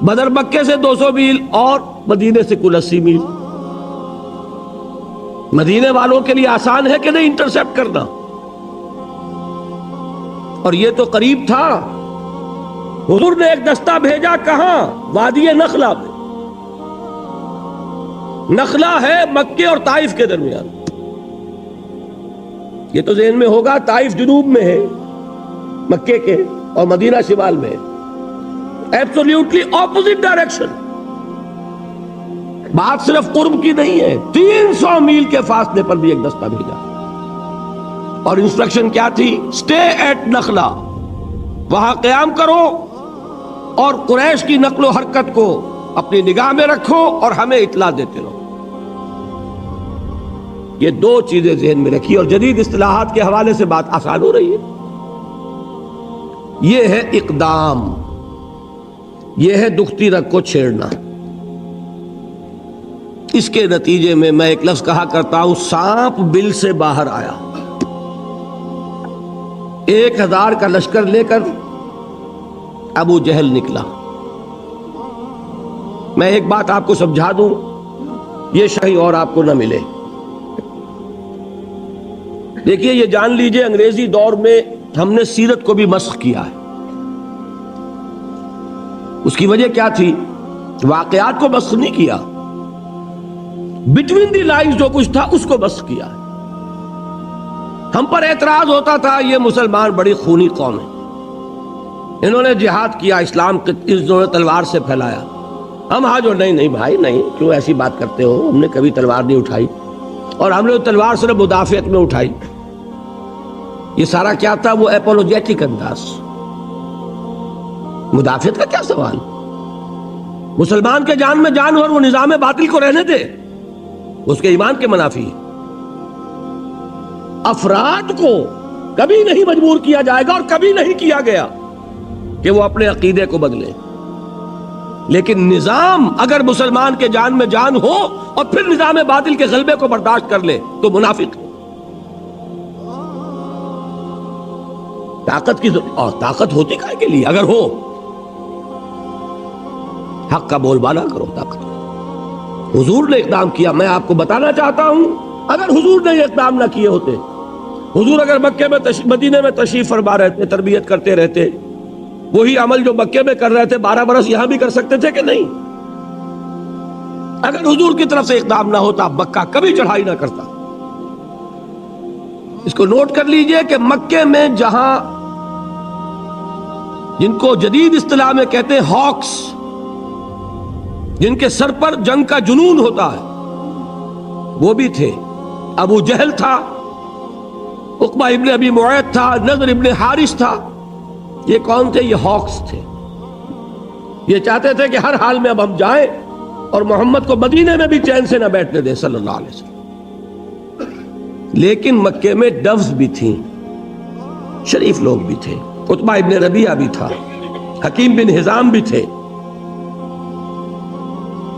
بدر مکے سے 200 میل اور مدینے سے کل 80 میل. مدینے والوں کے لیے آسان ہے کہ نہیں انٹرسیپٹ کرنا؟ اور یہ تو قریب تھا. حضور نے ایک دستہ بھیجا کہاں؟ وادی نخلا میں. نخلا ہے مکے اور طائف کے درمیان. یہ تو ذہن میں ہوگا طائف جنوب میں ہے مکے کے اور مدینہ شمال میں. Absolutely opposite direction. بات صرف قرب کی نہیں ہے، 300 میل کے فاصلے پر بھی ایک دستہ بھیجا. اور انسٹرکشن کیا تھی؟ سٹے ایٹ نخلا، وہاں قیام کرو اور قریش کی نقل و حرکت کو اپنی نگاہ میں رکھو اور ہمیں اطلاع دیتے رہو. یہ دو چیزیں ذہن میں رکھی. اور جدید اصطلاحات کے حوالے سے بات آسان ہو رہی ہے. یہ ہے اقدام، یہ ہے دکھتی رگ کو چھیڑنا. اس کے نتیجے میں میں ایک لفظ کہا کرتا ہوں، سانپ بل سے باہر آیا. 1000 کا لشکر لے کر ابو جہل نکلا. میں ایک بات آپ کو سمجھا دوں، یہ شہی اور آپ کو نہ ملے. دیکھیے یہ جان لیجئے، انگریزی دور میں ہم نے سیرت کو بھی مسخ کیا ہے. اس کی وجہ کیا تھی؟ واقعات کو مسخ نہیں کیا، بٹوین دی لائنز جو کچھ تھا اس کو مسخ کیا. ہم پر اعتراض ہوتا تھا یہ مسلمان بڑی خونی قوم ہے، انہوں نے جہاد کیا، اسلام انہوں نے تلوار سے پھیلایا. ہم جو نہیں بھائی نہیں، کیوں ایسی بات کرتے ہو؟ ہم نے کبھی تلوار نہیں اٹھائی، اور ہم نے تلوار صرف مدافعت میں اٹھائی. یہ سارا کیا تھا؟ وہ اپولوجیٹک انداز. مدافعت کا کیا سوال؟ مسلمان کے جان میں جان، اور وہ نظام باطل کو رہنے دے، اس کے ایمان کے منافی. افراد کو کبھی نہیں مجبور کیا جائے گا اور کبھی نہیں کیا گیا کہ وہ اپنے عقیدے کو بدلے. لیکن نظام اگر مسلمان کے جان میں جان ہو اور پھر نظام باطل کے غلبے کو برداشت کر لے تو منافق ہے. طاقت کی اور طاقت ہوتی کائے کے لیے؟ اگر ہو حق کا بول بالا کرو. طاقت حضور نے اقدام کیا. میں آپ کو بتانا چاہتا ہوں، اگر حضور نے یہ اقدام نہ کیے ہوتے، حضور اگر مکے میں مدینے میں تشریف فرما رہتے، تربیت کرتے رہتے، وہی عمل جو مکے میں کر رہے تھے 12 برس یہاں بھی کر سکتے تھے کہ نہیں؟ اگر حضور کی طرف سے اقدام نہ ہوتا مکہ کبھی چڑھائی نہ کرتا. اس کو نوٹ کر لیجئے کہ مکے میں جہاں جن کو جدید اصطلاح میں کہتے ہیں ہاکس، جن کے سر پر جنگ کا جنون ہوتا ہے، وہ بھی تھے. ابو جہل تھا، عقبہ ابن ابی معیط تھا، نضر ابن حارث تھا. یہ کون تھے؟ یہ ہاکس تھے. یہ چاہتے تھے کہ ہر حال میں اب ہم جائیں اور محمد کو مدینے میں بھی چین سے نہ بیٹھنے دیں صلی اللہ علیہ وسلم. لیکن مکے میں ڈوز بھی تھیں، شریف لوگ بھی تھے. عتبہ ابن ربیعہ بھی تھا، حکیم بن حزام بھی تھے.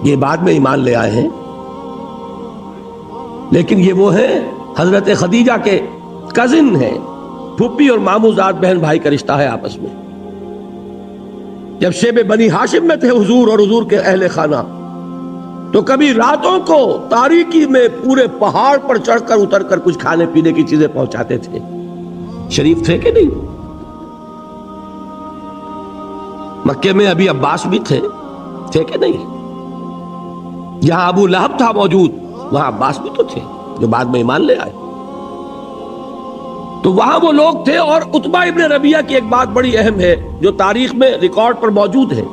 یہ بعد میں ایمان لے آئے ہیں، لیکن یہ وہ ہیں حضرت خدیجہ کے کزن ہیں. پھوپھی اور ماموں ذات بہن بھائی کا رشتہ ہے آپس میں. جب شیب بنی ہاشم میں تھے حضور اور حضور کے اہل خانہ، تو کبھی راتوں کو تاریکی میں پورے پہاڑ پر چڑھ کر اتر کر کچھ کھانے پینے کی چیزیں پہنچاتے تھے. شریف تھے کہ نہیں؟ مکے میں ابھی عباس بھی تھے کہ نہیں؟ جہاں ابو لہب تھا موجود وہاں عباس بھی تو تھے جو بعد میں ایمان لے آئے. تو وہاں وہ لوگ تھے. اور عتبہ ابن ربیعہ کی ایک بات بڑی اہم ہے جو تاریخ میں ریکارڈ پر موجود ہے.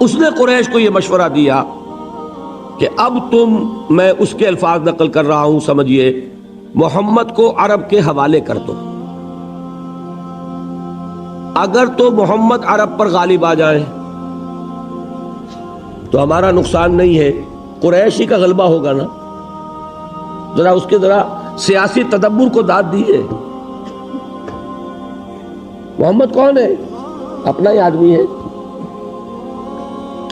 اس نے قریش کو یہ مشورہ دیا کہ اب میں اس کے الفاظ نقل کر رہا ہوں، سمجھیے، محمد کو عرب کے حوالے کر دو. اگر تو محمد عرب پر غالب آ جائیں تو ہمارا نقصان نہیں ہے، قریشی کا غلبہ ہوگا نا. ذرا اس کے سیاسی تدبر کو داد دیئے. محمد کون ہے؟ اپنا ہی آدمی ہے.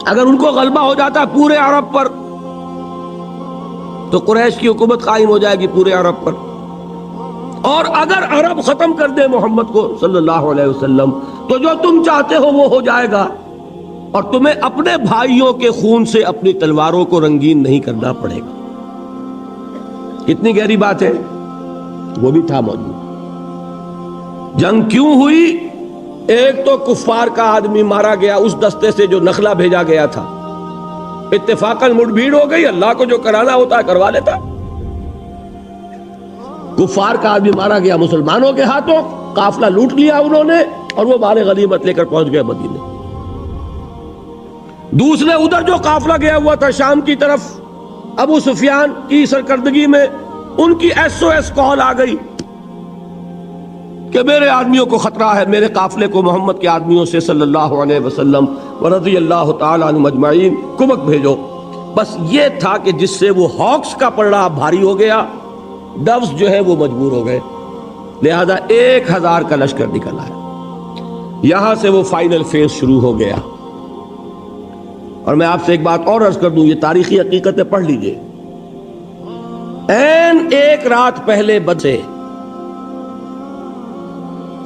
اگر ان کو غلبہ ہو جاتا پورے عرب پر تو قریش کی حکومت قائم ہو جائے گی پورے عرب پر. اور اگر عرب ختم کر دے محمد کو صلی اللہ علیہ وسلم تو جو تم چاہتے ہو وہ ہو جائے گا، اور تمہیں اپنے بھائیوں کے خون سے اپنی تلواروں کو رنگین نہیں کرنا پڑے گا. کتنی گہری بات ہے، وہ بھی تھا موجود. جنگ کیوں ہوئی؟ ایک تو کفار کا آدمی مارا گیا اس دستے سے جو نخلا بھیجا گیا تھا، اتفاقاً مٹ بھیڑ ہو گئی، اللہ کو جو کرانا ہوتا ہے کروا لیتا. کفار کا آدمی مارا گیا مسلمانوں کے ہاتھوں، قافلہ لوٹ لیا انہوں نے، اور وہ مال غنیمت لے کر پہنچ گئے مدینے. دوسرے ادھر جو قافلہ گیا ہوا تھا شام کی طرف، ابو سفیان کی سرکردگی میں ان کی ایس او ایس کال آ گئی کہ میرے آدمیوں کو خطرہ ہے، میرے قافلے کو محمد کے آدمیوں سے صلی اللہ علیہ وسلم ورضی اللہ تعالی عنہم اجمعین کمک بھیجو. بس یہ تھا کہ جس سے وہ ہاکس کا پلڑا بھاری ہو گیا، ڈوز جو ہے وہ مجبور ہو گئے، لہذا 1000 کا لشکر نکل آیا. یہاں سے وہ فائنل فیز شروع ہو گیا. اور میں آپ سے ایک بات اور عرض کر دوں، یہ تاریخی حقیقتیں پڑھ لیجئے. ایک رات پہلے بدر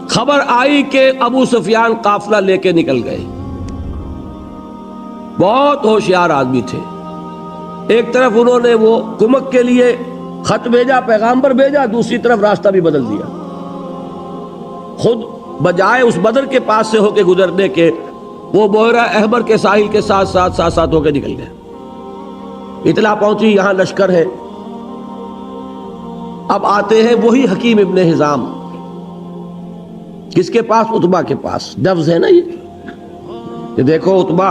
خبر آئی کہ ابو سفیان قافلہ لے کے نکل گئے. بہت ہوشیار آدمی تھے. ایک طرف انہوں نے وہ کمک کے لیے خط بھیجا، پیغامبر بھیجا، دوسری طرف راستہ بھی بدل دیا. خود بجائے اس بدر کے پاس سے ہو کے گزرنے کے، وہ بحیرہ احمر کے ساحل کے ساتھ ہو کے نکل گئے. اطلاع پہنچی یہاں لشکر ہے. اب آتے ہیں وہی حکیم ابن حزام، کس کے پاس؟ عتبہ کے پاس. ڈوز ہے نا یہ دیکھو عتبہ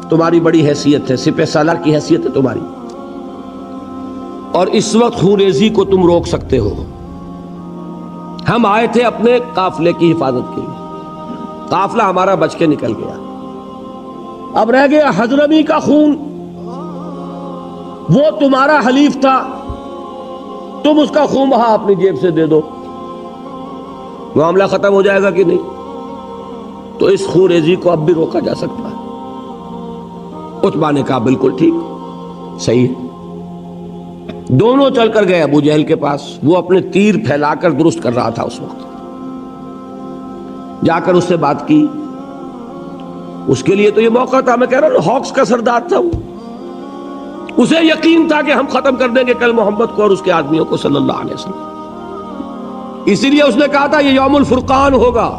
تمہاری بڑی حیثیت ہے، سپہ سالار کی حیثیت ہے تمہاری، اور اس وقت خونریزی کو تم روک سکتے ہو. ہم آئے تھے اپنے قافلے کی حفاظت کے لیے، قافلہ ہمارا بچ کے نکل گیا، اب رہ گیا حضرمی کا خون، وہ تمہارا حلیف تھا، تم اس کا خون بہا اپنی جیب سے دے دو، معاملہ ختم ہو جائے گا کہ نہیں؟ تو اس خونریزی کو اب بھی روکا جا سکتا ہے. عتبہ نے کہا بالکل ٹھیک، صحیح ہے. دونوں چل کر گئے ابو جہل کے پاس. وہ اپنے تیر پھیلا کر درست کر رہا تھا اس وقت. جا کر اس سے بات کی. اس کے لیے تو یہ موقع تھا، میں کہہ رہا ہوں ہاکس کا سردار تھا وہ. اسے یقین تھا کہ ہم ختم کر دیں گے کل محمد کو اور اس کے آدمیوں کو صلی اللہ علیہ وسلم. اسی لیے اس نے کہا تھا یہ یوم الفرقان ہوگا،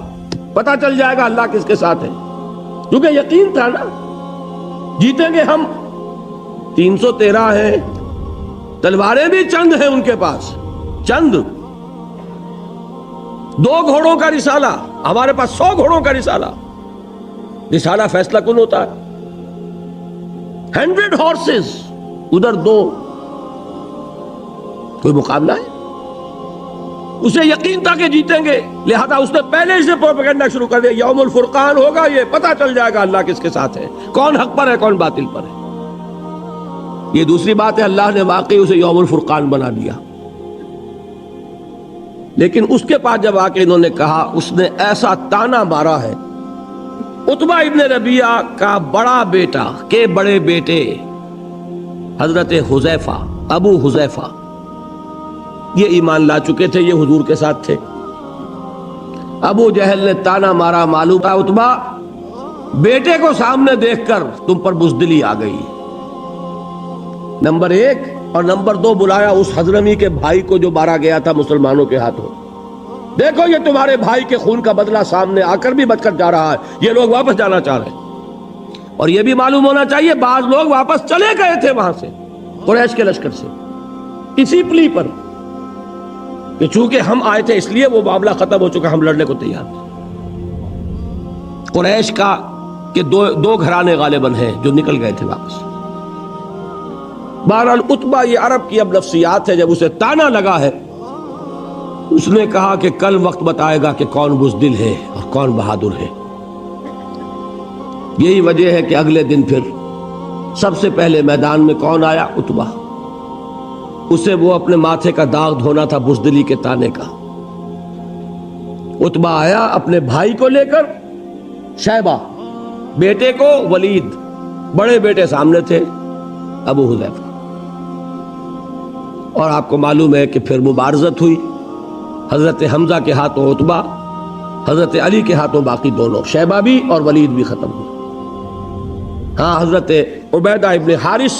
پتہ چل جائے گا اللہ کس کے ساتھ ہے، کیونکہ یقین تھا نا جیتیں گے ہم. 313 ہیں، تلواریں بھی چند ہیں ان کے پاس، چند. 2 گھوڑوں کا رسالہ، ہمارے پاس 100 گھوڑوں کا رسالہ. رسالہ فیصلہ کن ہوتا ہے. 100 ہارسز، ادھر 2، کوئی مقابلہ ہے؟ اسے یقین تھا کہ جیتیں گے، لہذا اس نے پہلے سے پروپیگنڈا شروع کر دیا یوم الفرقان ہوگا، یہ پتہ چل جائے گا اللہ کس کے ساتھ ہے، کون حق پر ہے کون باطل پر ہے. یہ دوسری بات ہے، اللہ نے واقعی اسے یوم الفرقان بنا دیا. لیکن اس کے پاس جب آ کے انہوں نے کہا، اس نے ایسا تانا مارا ہے. عتبہ ابن ربیعہ کا بڑا بیٹا کے بڑے بیٹے حضرت حذیفہ، ابو حذیفہ، یہ ایمان لا چکے تھے، یہ حضور کے ساتھ تھے. ابو جہل نے تانا مارا، معلوم تھا عتبہ بیٹے کو سامنے دیکھ کر تم پر بزدلی آ گئی. نمبر 1 اور نمبر 2 بلایا اس حضرمی کے بھائی کو جو مارا گیا تھا مسلمانوں کے ہاتھوں. دیکھو یہ تمہارے بھائی کے خون کا بدلہ سامنے آ کر بھی بچ کر جا رہا ہے، یہ لوگ واپس جانا چاہ رہے ہیں. اور یہ بھی معلوم ہونا چاہیے بعض لوگ واپس چلے گئے تھے وہاں سے، قریش کے لشکر سے، اسی پلی پر کہ چونکہ ہم آئے تھے اس لیے وہ معاملہ ختم ہو چکا، ہم لڑنے کو تیار تھے. قریش کا کہ دو گھرانے غالباً ہیں جو نکل گئے تھے واپس. بہرحال عتبہ، یہ عرب کی اب نفسیات ہے، جب اسے تانا لگا ہے اس نے کہا کہ کل وقت بتائے گا کہ کون بزدل ہے اور کون بہادر ہے. یہی وجہ ہے کہ اگلے دن پھر سب سے پہلے میدان میں کون آیا؟ عتبہ. اسے وہ اپنے ماتھے کا داغ دھونا تھا بزدلی کے تانے کا. عتبہ آیا اپنے بھائی کو لے کر، شیبہ، بیٹے کو ولید، بڑے بیٹے سامنے تھے ابو حذیفہ. اور آپ کو معلوم ہے کہ پھر مبارزت ہوئی، حضرت حمزہ کے ہاتھوں عتبہ، حضرت علی کے ہاتھوں باقی دونوں، شیبہ بھی اور ولید بھی ختم ہوئے۔ ہاں حضرت عبیدہ ابن حارث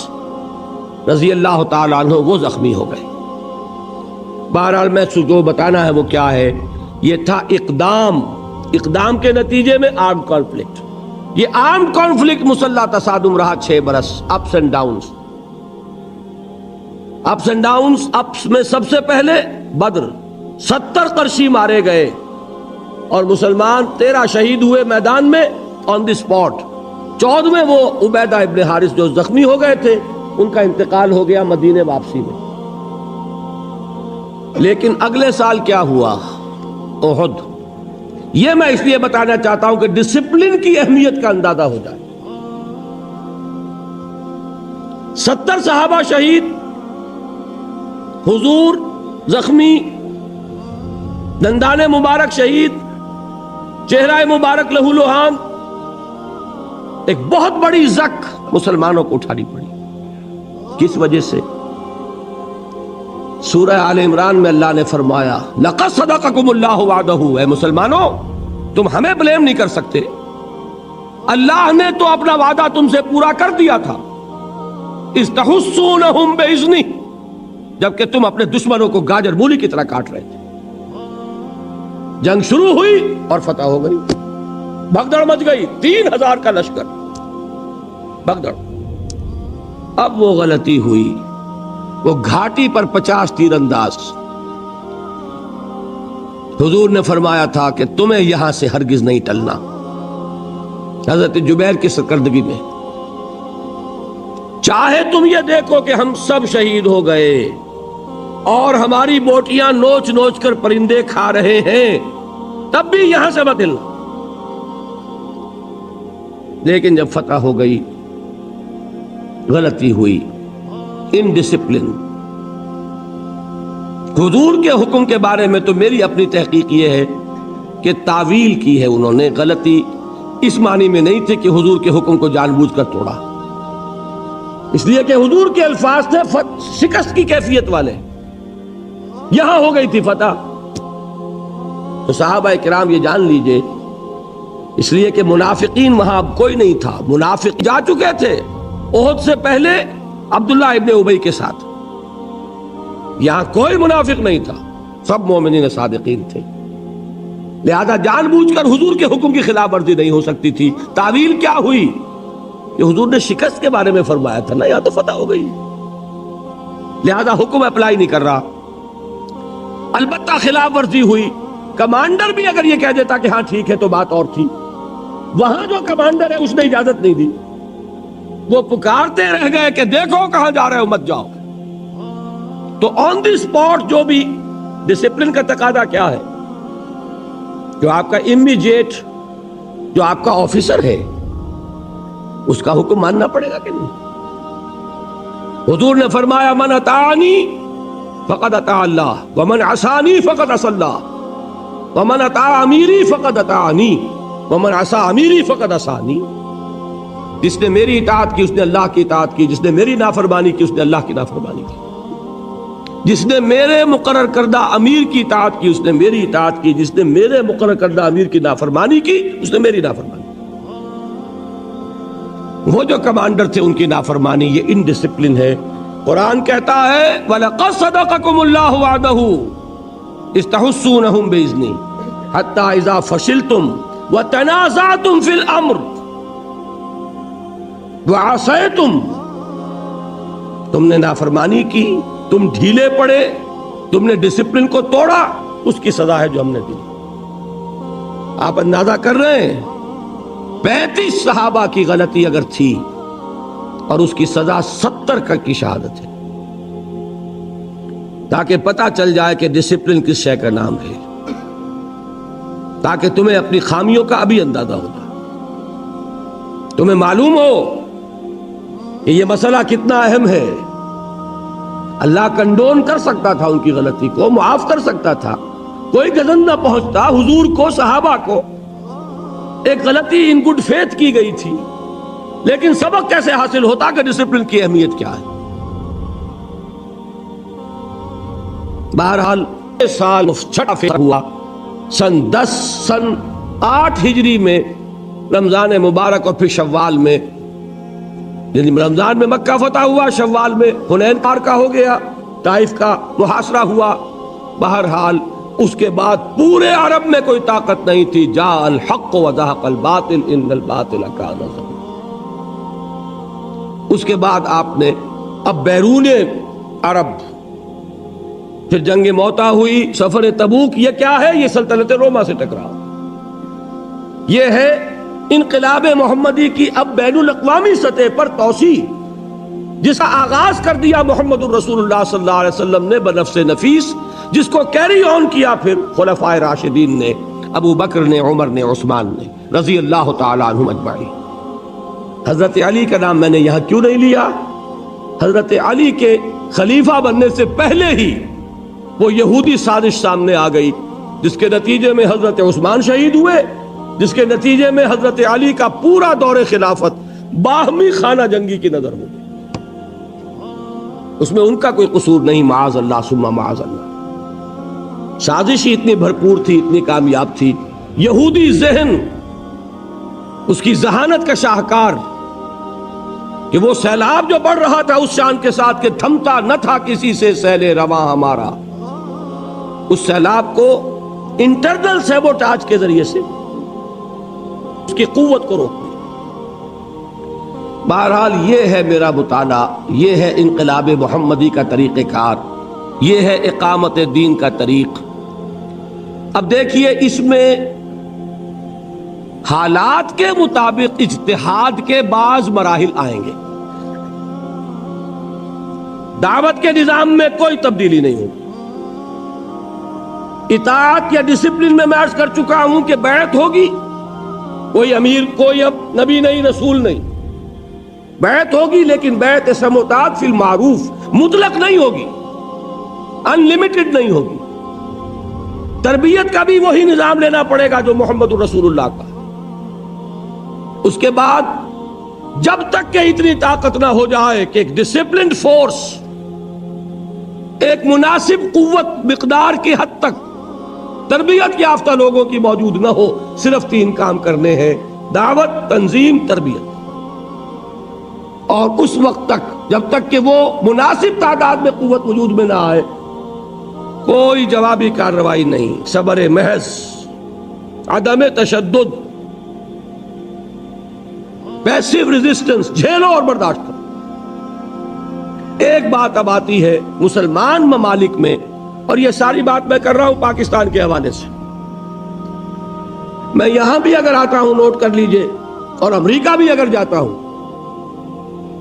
رضی اللہ تعالیٰ عنہ وہ زخمی ہو گئے۔ بہرحال میں جو بتانا ہے وہ کیا ہے، یہ تھا اقدام کے نتیجے میں آرمڈ کانفلکٹ۔ یہ آرمڈ کانفلکٹ مسلح تصادم رہا 6 برس، اپس اینڈ ڈاؤنز۔ اپس میں سب سے پہلے بدر، 70 قرشی مارے گئے اور مسلمان 13 شہید ہوئے میدان میں آن دی اسپاٹ۔ 14ویں وہ عبیدہ ابن حارث جو زخمی ہو گئے تھے، ان کا انتقال ہو گیا مدینے واپسی میں۔ لیکن اگلے سال کیا ہوا؟ احد۔ یہ میں اس لیے بتانا چاہتا ہوں کہ ڈسپلن کی اہمیت کا اندازہ ہو جائے۔ 70 صحابہ شہید، حضور زخمی، دندان مبارک شہید، چہرہ مبارک لہو لہان، ایک بہت بڑی زک مسلمانوں کو اٹھانی پڑی۔ کس وجہ سے؟ سورہ آل عمران میں اللہ نے فرمایا لَقَدْ صَدَقَكُمُ اللَّهُ وَعْدَهُ، اے مسلمانوں تم ہمیں بلیم نہیں کر سکتے، اللہ نے تو اپنا وعدہ تم سے پورا کر دیا تھا۔ اِذْ تَحُسُّونَهُمْ بِإِذْنِهِ، جبکہ تم اپنے دشمنوں کو گاجر مولی کی طرح کاٹ رہے تھے۔ جنگ شروع ہوئی اور فتح ہو گئی، بھگدڑ مچ گئی، 3000 کا لشکر، بھگدڑ۔ اب وہ غلطی ہوئی، وہ گھاٹی پر 50 تیر انداز۔ حضور نے فرمایا تھا کہ تمہیں یہاں سے ہرگز نہیں ٹلنا، حضرت جبیر کی سرکردگی میں۔ چاہے تم یہ دیکھو کہ ہم سب شہید ہو گئے اور ہماری بوٹیاں نوچ نوچ کر پرندے کھا رہے ہیں، تب بھی یہاں سے مت ہلنا۔ لیکن جب فتح ہو گئی، غلطی ہوئی، انڈسپلن۔ حضور کے حکم کے بارے میں تو میری اپنی تحقیق یہ ہے کہ تعویل کی ہے انہوں نے، غلطی اس معنی میں نہیں تھی کہ حضور کے حکم کو جان بوجھ کر توڑا، اس لیے کہ حضور کے الفاظ تھے شکست کی کیفیت والے۔ یہاں ہو گئی تھی فتح، تو صحابہ کرام یہ جان لیجئے، اس لیے کہ منافقین وہاں اب کوئی نہیں تھا، منافق جا چکے تھے احد سے پہلے عبداللہ ابن ابی کے ساتھ، یہاں کوئی منافق نہیں تھا، سب مومنین صادقین تھے۔ لہذا جان بوجھ کر حضور کے حکم کی خلاف ورزی نہیں ہو سکتی تھی۔ تعویل کیا ہوئی کہ حضور نے شکست کے بارے میں فرمایا تھا نا، یہاں تو فتح ہو گئی، لہذا حکم اپلائی نہیں کر رہا۔ البتہ خلاف ورزی ہوئی، کمانڈر بھی اگر یہ کہہ دیتا کہ ہاں ٹھیک ہے تو بات اور تھی، وہاں جو کمانڈر ہے اس نے اجازت نہیں دی، وہ پکارتے رہ گئے کہ دیکھو کہاں جا رہے ہو، مت جاؤ۔ تو آن دی اسپاٹ جو بھی ڈسپلن کا تقاضا کیا ہے، جو آپ کا امیجیٹ، جو آپ کا آفیسر ہے، اس کا حکم ماننا پڑے گا کہ نہیں؟ حضور نے فرمایا من اطاعنی فقد اطاع اللہ ومن عصانی فقد عصى اللہ ومن اطاع امیری فقد اطاعنی ومن عصى امیری فقد عصانی۔ جس نے میری اطاعت کی اس نے اللہ کی اطاعت کی، جس نے میری نافرمانی کی اس نے اللہ کی نافرمانی کی، جس نے میرے مقرر کردہ امیر کی اطاعت کی اس نے میری اطاعت کی، جس نے میرے مقرر کردہ امیر کی نافرمانی کی اس نے میری نافرمانی کی۔ وہ جو کمانڈر تھے ان کی نافرمانی، یہ انڈسپلن ہے۔ قرآن کہتا ہے وَلَقَدْ صَدَقَكُمُ اللَّهُ وَعْدَهُ إِذْ تَحُسُّونَهُم بِإِذْنِهِ حَتَّى إِذَا فَشِلْتُمْ وَتَنَازَعْتُمْ فِي الْأَمْرِ وَعَصَيْتُمْ، تم نے نافرمانی کی، تم ڈھیلے پڑے، تم نے ڈسپلن کو توڑا، اس کی سزا ہے جو ہم نے دی۔ آپ اندازہ کر رہے ہیں 35 صحابہ کی غلطی اگر تھی اور اس کی سزا 70 کی شہادت ہے، تاکہ پتہ چل جائے کہ ڈسپلن کس شے کا نام ہے، تاکہ تمہیں اپنی خامیوں کا ابھی اندازہ ہو جائے، تمہیں معلوم ہو کہ یہ مسئلہ کتنا اہم ہے۔ اللہ کنڈون کر سکتا تھا ان کی غلطی کو، معاف کر سکتا تھا، کوئی گزن نہ پہنچتا حضور کو، صحابہ کو۔ ایک غلطی ان گڈ فیتھ کی گئی تھی، لیکن سبق کیسے حاصل ہوتا کہ ڈسپلن کی اہمیت کیا ہے۔ بہرحال سال چھٹا فتح ہوا سن 8 ہجری میں رمضان مبارک اور پھر شوال میں، یعنی رمضان میں مکہ فتح ہوا، شوال میں حنین کا ہو گیا، طائف کا محاصرہ ہوا۔ بہرحال اس کے بعد پورے عرب میں کوئی طاقت نہیں تھی۔ جاء الحق وزهق الباطل ان الباطل کان زہوقا۔ اس کے بعد آپ نے اب بیرون عرب پھر جنگ موتا ہوئی، سفر تبوک۔ یہ کیا ہے؟ یہ سلطنت روما سے ٹکراؤ، یہ ہے انقلاب محمدی کی اب بین الاقوامی سطح پر توسیع، جس کا آغاز کر دیا محمد الرسول اللہ صلی اللہ علیہ وسلم نے بنفس نفیس، جس کو کیری آن کیا پھر خلفائے راشدین نے، ابو بکر نے، عمر نے، عثمان نے، رضی اللہ تعالی عنہم اجمعین۔ حضرت علی کا نام میں نے یہاں کیوں نہیں لیا؟ حضرت علی کے خلیفہ بننے سے پہلے ہی وہ یہودی سازش سامنے آ گئی، جس کے نتیجے میں حضرت عثمان شہید ہوئے، جس کے نتیجے میں حضرت علی کا پورا دور خلافت باہمی خانہ جنگی کی نظر ہو گئی۔ اس میں ان کا کوئی قصور نہیں، معاذ اللہ ثم معاذ اللہ۔ سازش ہی اتنی بھرپور تھی، اتنی کامیاب تھی، یہودی ذہن اس کی ذہانت کا شاہکار، کہ وہ سیلاب جو بڑھ رہا تھا اس شان کے ساتھ کہ تھمتا نہ تھا کسی سے سیل رواں ہمارا، اس سیلاب کو انٹرنل سیبوٹاج کے ذریعے سے اس کی قوت کو روک دیا۔ بہرحال یہ ہے میرا مطالعہ، یہ ہے انقلاب محمدی کا طریقہ کار، یہ ہے اقامت دین کا طریق۔ اب دیکھیے اس میں حالات کے مطابق اجتہاد کے بعض مراحل آئیں گے۔ دعوت کے نظام میں کوئی تبدیلی نہیں ہوگی۔ اطاعت یا ڈسپلن میں عرض کر چکا ہوں کہ بیعت ہوگی، کوئی امیر، کوئی اب نبی نہیں، رسول نہیں، بیعت ہوگی، لیکن بیعت سموتات فی المعروف، مطلق نہیں ہوگی، ان لمیٹڈ نہیں ہوگی۔ تربیت کا بھی وہی نظام لینا پڑے گا جو محمد الرسول اللہ کا۔ اس کے بعد جب تک کہ اتنی طاقت نہ ہو جائے کہ ایک ڈسپلنڈ فورس، ایک مناسب قوت مقدار کی حد تک تربیت یافتہ لوگوں کی موجود نہ ہو، صرف 3 کام کرنے ہیں: دعوت، تنظیم، تربیت۔ اور اس وقت تک، جب تک کہ وہ مناسب تعداد میں قوت وجود میں نہ آئے، کوئی جوابی کارروائی نہیں، صبر محض، عدم تشدد، پیسیو ریزسٹنس، جھیلو اور برداشت کرو۔ ایک بات اب آتی ہے مسلمان ممالک میں، اور یہ ساری بات میں کر رہا ہوں پاکستان کے حوالے سے، میں یہاں بھی اگر آتا ہوں نوٹ کر لیجئے، اور امریکہ بھی اگر جاتا ہوں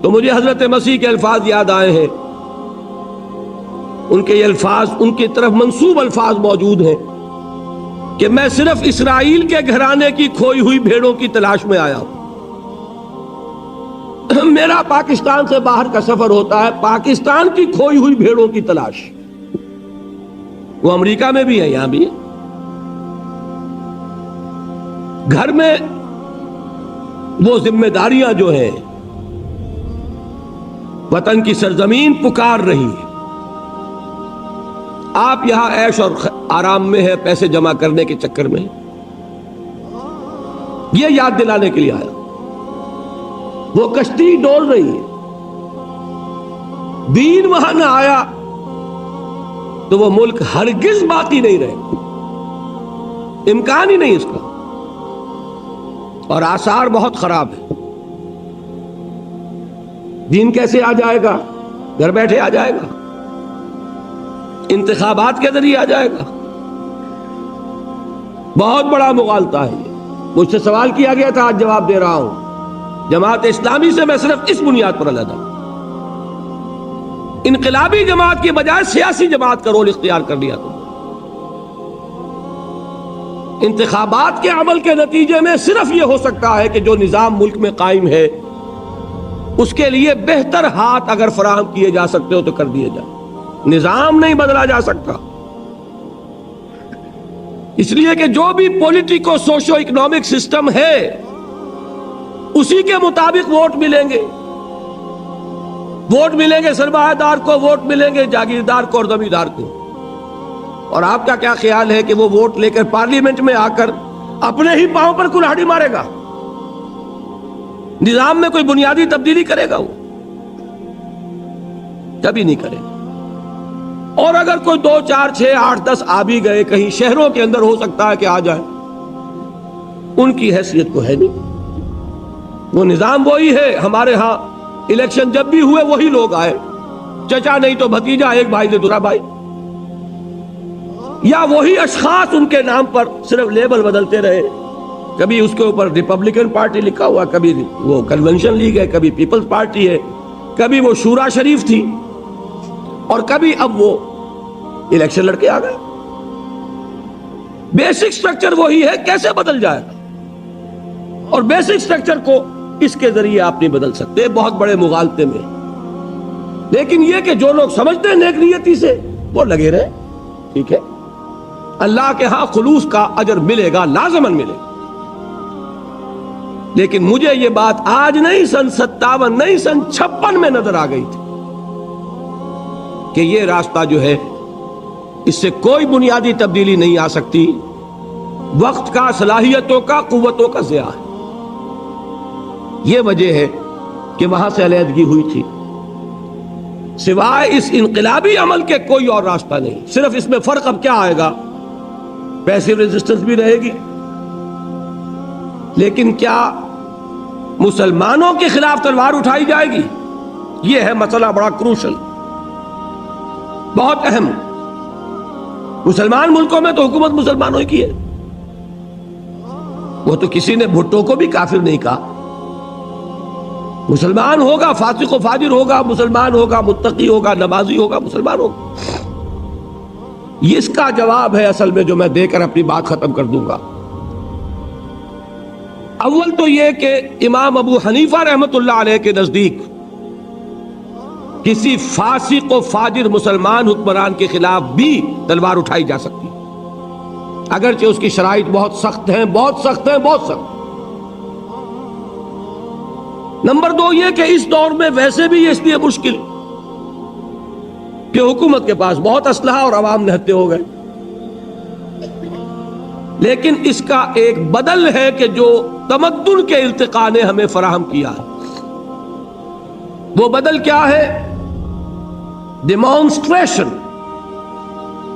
تو مجھے حضرت مسیح کے الفاظ یاد آئے ہیں۔ ان کے یہ الفاظ، ان کی طرف منسوب الفاظ موجود ہیں کہ میں صرف اسرائیل کے گھرانے کی کھوئی ہوئی بھیڑوں کی تلاش میں آیا ہوں۔ میرا پاکستان سے باہر کا سفر ہوتا ہے پاکستان کی کھوئی ہوئی بھیڑوں کی تلاش۔ وہ امریکہ میں بھی ہے، یہاں بھی ہے۔ گھر میں وہ ذمہ داریاں جو ہیں، وطن کی سرزمین پکار رہی ہے، آپ یہاں عیش اور آرام میں ہے، پیسے جمع کرنے کے چکر میں، یہ یاد دلانے کے لیے آیا۔ وہ کشتی ڈول رہی ہے، دین وہاں نہ آیا تو وہ ملک ہرگز باقی نہیں رہے، امکان ہی نہیں اس کا، اور آثار بہت خراب ہے۔ دین کیسے آ جائے گا؟ گھر بیٹھے آ جائے گا، انتخابات کے ذریعے آ جائے گا۔ بہت بڑا مغالطہ ہے یہ۔ مجھ سے سوال کیا گیا تھا، آج جواب دے رہا ہوں۔ جماعت اسلامی سے میں صرف اس بنیاد پر علیحدہ ہوں، انقلابی جماعت کی بجائے سیاسی جماعت کا رول اختیار کر لیا تم۔ انتخابات کے عمل کے نتیجے میں صرف یہ ہو سکتا ہے کہ جو نظام ملک میں قائم ہے اس کے لیے بہتر ہاتھ اگر فراہم کیے جا سکتے ہو تو کر دیے جائیں۔ نظام نہیں بدلا جا سکتا، اس لیے کہ جو بھی پولیٹیکو سوشو اکنامک سسٹم ہے اسی کے مطابق ووٹ ملیں گے۔ ووٹ ملیں گے سرمایہ دار کو، ووٹ ملیں گے جاگیردار کو اور زمیندار کو۔ اور آپ کا کیا خیال ہے کہ وہ ووٹ لے کر پارلیمنٹ میں آ کر اپنے ہی پاؤں پر کلہاڑی مارے گا؟ نظام میں کوئی بنیادی تبدیلی کرے گا؟ وہ کبھی نہیں کرے گا۔ اور اگر کوئی 2 4 6 8 10 آ بھی گئے، کہیں شہروں کے اندر ہو سکتا ہے کہ آ جائے، ان کی حیثیت کو ہے نہیں۔ وہ نظام وہی ہے۔ ہمارے ہاں الیکشن جب بھی ہوئے وہی لوگ آئے، چچا نہیں تو بھتیجا، ایک بھائی سے دوسرا بھائی، یا وہی اشخاص ان کے نام پر صرف لیبل بدلتے رہے۔ کبھی اس کے اوپر ریپبلکن پارٹی لکھا ہوا، کبھی وہ کنونشن لیگ ہے، کبھی پیپلز پارٹی ہے، کبھی وہ شورا شریف تھی، اور کبھی اب وہ الیکشن لڑ کے آ گئے۔ بیسک سٹرکچر وہی ہے، کیسے بدل جائے گا؟ اور بیسک سٹرکچر کو اس کے ذریعے آپ نہیں بدل سکتے، بہت بڑے مغالطے میں۔ لیکن یہ کہ جو لوگ سمجھتے ہیں نیک نیتی سے، وہ لگے رہے، ٹھیک ہے، اللہ کے ہاں خلوص کا اجر ملے گا، لازماً ملے گا۔ لیکن مجھے یہ بات آج نہیں، سن 57 نہیں، سن 56 میں نظر آ گئی تھی کہ یہ راستہ جو ہے اس سے کوئی بنیادی تبدیلی نہیں آ سکتی۔ وقت کا، صلاحیتوں کا، قوتوں کا ضیاع ہے۔ یہ وجہ ہے کہ وہاں سے علیحدگی ہوئی تھی۔ سوائے اس انقلابی عمل کے کوئی اور راستہ نہیں۔ صرف اس میں فرق اب کیا آئے گا؟ پیسیو ریزسٹنس بھی رہے گی، لیکن کیا مسلمانوں کے خلاف تلوار اٹھائی جائے گی؟ یہ ہے مسئلہ بڑا کروشل، بہت اہم۔ مسلمان ملکوں میں تو حکومت مسلمانوں کی ہے۔ وہ تو کسی نے بھٹو کو بھی کافر نہیں کہا۔ مسلمان ہوگا، فاسق و فاجر ہوگا، مسلمان ہوگا، متقی ہوگا، نمازی ہوگا، مسلمان ہوگا۔ یہ اس کا جواب ہے اصل میں جو میں دے کر اپنی بات ختم کر دوں گا۔ اول تو یہ کہ امام ابو حنیفہ رحمت اللہ علیہ کے نزدیک کسی فاسق و فاجر مسلمان حکمران کے خلاف بھی تلوار اٹھائی جا سکتی، اگرچہ اس کی شرائط بہت سخت ہیں، بہت سخت ہیں، بہت سخت۔ نمبر 2 یہ کہ اس دور میں ویسے بھی اس لیے مشکل کہ حکومت کے پاس بہت اسلحہ اور عوام نہتے ہو گئے۔ لیکن اس کا ایک بدل ہے کہ جو تمدن کے ارتقاء نے ہمیں فراہم کیا ہے۔ وہ بدل کیا ہے؟ ڈیمانسٹریشن،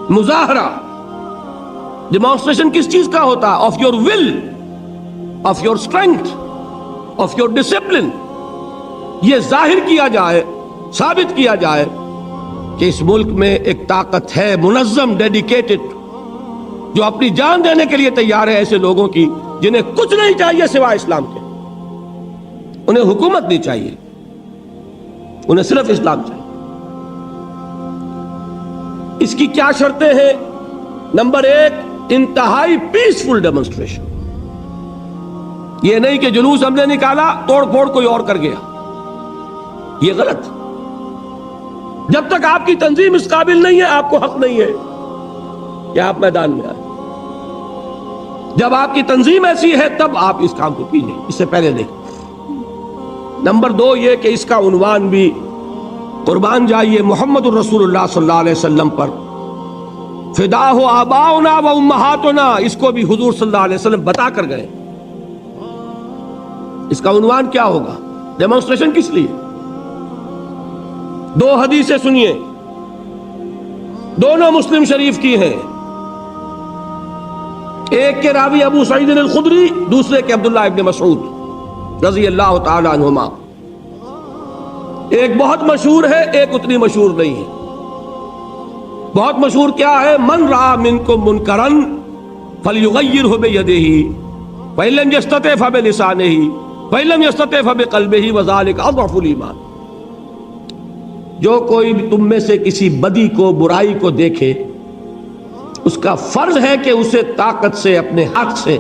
مظاہرہ۔ ڈیمانسٹریشن کس چیز کا ہوتا ہے؟ Of your will, of your strength, of your discipline. یہ ظاہر کیا جائے، ثابت کیا جائے کہ اس ملک میں ایک طاقت ہے، منظم، ڈیڈیکیٹڈ، جو اپنی جان دینے کے لیے تیار ہے، ایسے لوگوں کی جنہیں کچھ نہیں چاہیے سوائے اسلام کے۔ انہیں حکومت نہیں چاہیے، انہیں صرف اسلام چاہیے۔ اس کی کیا شرطیں ہیں؟ نمبر 1، انتہائی پیسفل ڈیمونسٹریشن۔ یہ نہیں کہ جلوس ہم نے نکالا، توڑ پھوڑ کوئی اور کر گیا، یہ غلط۔ جب تک آپ کی تنظیم اس قابل نہیں ہے، آپ کو حق نہیں ہے کہ آپ میدان میں آئیں۔ جب آپ کی تنظیم ایسی ہے تب آپ اس کام کو کیجیے، اس سے پہلے نہیں۔ نمبر 2 یہ کہ اس کا عنوان بھی قربان جائیے محمد الرسول اللہ صلی اللہ علیہ وسلم پر، فداہ آباؤنا و امہاتنا، اس کو بھی حضور صلی اللہ علیہ وسلم بتا کر گئے۔ اس کا عنوان کیا ہوگا؟ ڈیمونسٹریشن کس لیے؟ 2 حدیثیں سنیے، دونوں مسلم شریف کی ہیں۔ ایک کے راوی ابو سعید الخدری، دوسرے کے عبداللہ ابن مسعود رضی اللہ تعالی عنہما۔ ایک بہت مشہور ہے، ایک اتنی مشہور نہیں ہے۔ بہت مشہور کیا ہے؟ من رأى منکم منکرا فلیغیرہ بیدہ فإن لم یستطع فبلسانہ فإن لم یستطع فبقلبہ وذلک اضعف الایمان۔ جو کوئی تم میں سے کسی بدی کو، برائی کو دیکھے، اس کا فرض ہے کہ اسے طاقت سے، اپنے حق سے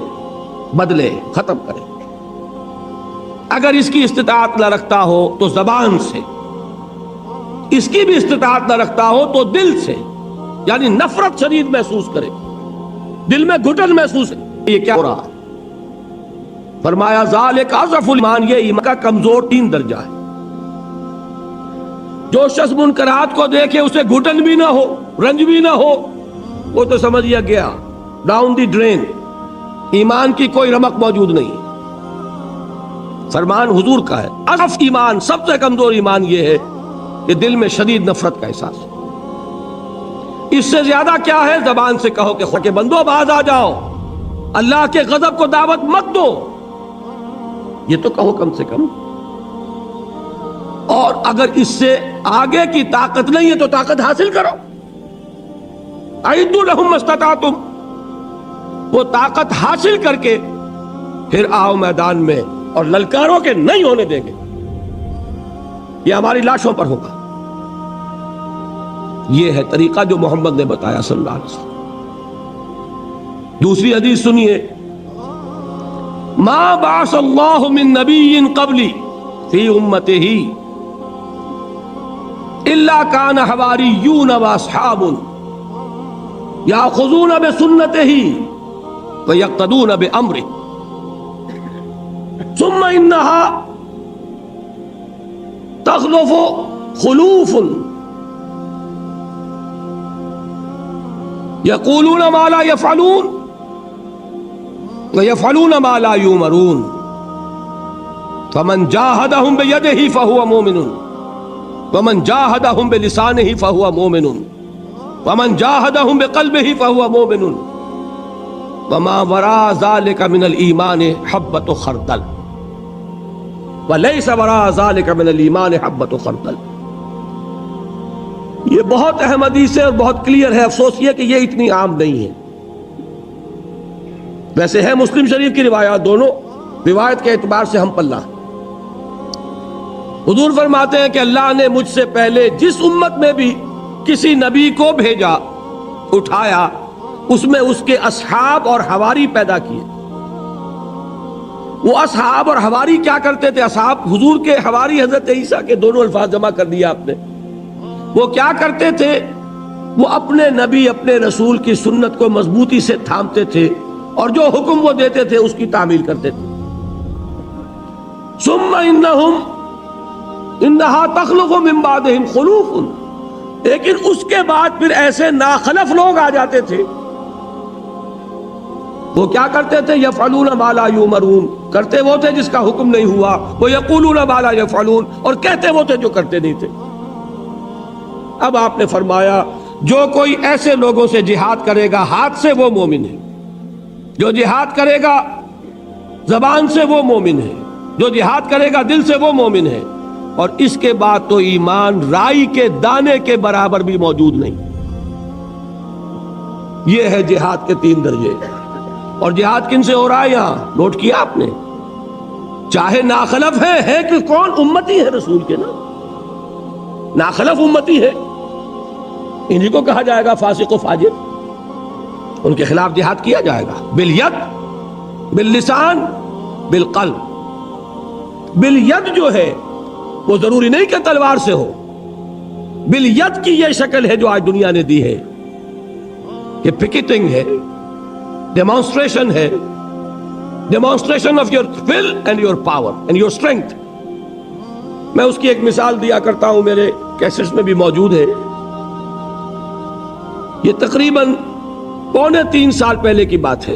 بدلے، ختم کرے۔ اگر اس کی استطاعت نہ رکھتا ہو تو زبان سے، اس کی بھی استطاعت نہ رکھتا ہو تو دل سے، یعنی نفرت شدید محسوس کرے، دل میں گھٹن محسوس ہے، یہ کیا ہو رہا ہے؟ فرمایا ذالک اضعف الایمان، یہ ایمان کا کمزور 3 درجہ ہے۔ جو شخص منکرات کو دیکھے، اسے گھٹن بھی نہ ہو، رنج بھی نہ ہو، وہ تو سمجھ گیا ڈاؤن دی ڈرین، ایمان کی کوئی رمق موجود نہیں۔ فرمان حضور کا ہے، اضعف ایمان، سب سے کمزور ایمان یہ ہے کہ دل میں شدید نفرت کا احساس۔ اس سے زیادہ کیا ہے؟ زبان سے کہو کہ بندو باز آ جاؤ، اللہ کے غضب کو دعوت مت دو، یہ تو کہو کم سے کم۔ اور اگر اس سے آگے کی طاقت نہیں ہے تو طاقت حاصل کرو، اعدوا لهم ما استطعتم، وہ طاقت حاصل کر کے پھر آؤ میدان میں اور للکاروں کے نہیں ہونے دیں گے، یہ ہماری لاشوں پر ہوگا۔ یہ ہے طریقہ جو محمد نے بتایا صلی اللہ علیہ وسلم۔ دوسری حدیث سنیے، ما بعث اللہ من نبی قبلی فی امتہ الا کان حواریون واصحاب یاخذون بسنتہ ویقتدون بامرہ ثم انہا تخلف خلوف یقولون ما لا یفعلون ویفعلون ما لا یؤمرون فمن جاہدہم بیدہ فہو مومن ومن جاہدہم بلسانہ فہو مومن ومن جاہدہم بقلبہ فہو مومن وما وراء ذلك من الایمان حبۃ خردل ولیس وراء ذلك من الایمان حبۃ خردل۔ یہ بہت اہم حدیث ہے اور بہت کلیئر ہے، افسوس یہ کہ یہ اتنی عام نہیں ہے۔ ویسے ہے مسلم شریف کی روایات، دونوں روایت کے اعتبار سے ہم پلہ۔ حضور فرماتے ہیں کہ اللہ نے مجھ سے پہلے جس امت میں بھی کسی نبی کو بھیجا، اٹھایا، اس میں اس کے اصحاب اور حواری پیدا کیے۔ وہ اصحاب اور حواری کیا کرتے تھے؟ اصحاب حضور کے، حواری حضرت عیسیٰ کے، دونوں الفاظ جمع کر دیا آپ نے۔ وہ کیا کرتے تھے؟ وہ اپنے نبی، اپنے رسول کی سنت کو مضبوطی سے تھامتے تھے اور جو حکم وہ دیتے تھے اس کی تعمیل کرتے تھے۔ ثم انہا تخلف من بعدہم خلوف، لیکن اس کے بعد پھر ایسے ناخلف لوگ آ جاتے تھے، وہ کیا کرتے تھے؟ یفعلون ما لا یؤمرون، کرتے وہ تھے جس کا حکم نہیں ہوا، وہ یقولون ما لا یفعلون، اور کہتے وہ تھے جو کرتے نہیں تھے۔ اب آپ نے فرمایا جو کوئی ایسے لوگوں سے جہاد کرے گا ہاتھ سے وہ مومن ہے، جو جہاد کرے گا زبان سے وہ مومن ہے، جو جہاد کرے گا دل سے وہ مومن ہے، اور اس کے بعد تو ایمان رائی کے دانے کے برابر بھی موجود نہیں۔ یہ ہے جہاد کے 3 درجے۔ اور جہاد کن سے ہو رہا ہے یہاں نوٹ کیا آپ نے؟ چاہے ناخلف ہے کہ کون؟ امتی ہے رسول کے نا، ناخلف امتی ہے، انہی کو کہا جائے گا فاسق و فاجر، ان کے خلاف جہاد کیا جائے گا، بالید، باللسان، بالقلب۔ بالید جو ہے وہ ضروری نہیں کہ تلوار سے ہو، بالید کی یہ شکل ہے جو آج دنیا نے دی ہے کہ پکیٹنگ ہے، ڈیمانسٹریشن ہے، demonstration of your will end your power and your strength. میں اس کی ایک مثال دیا کرتا ہوں، میرے کیسٹس میں بھی موجود ہے۔ یہ تقریباً 2.25 سال پہلے کی بات ہے۔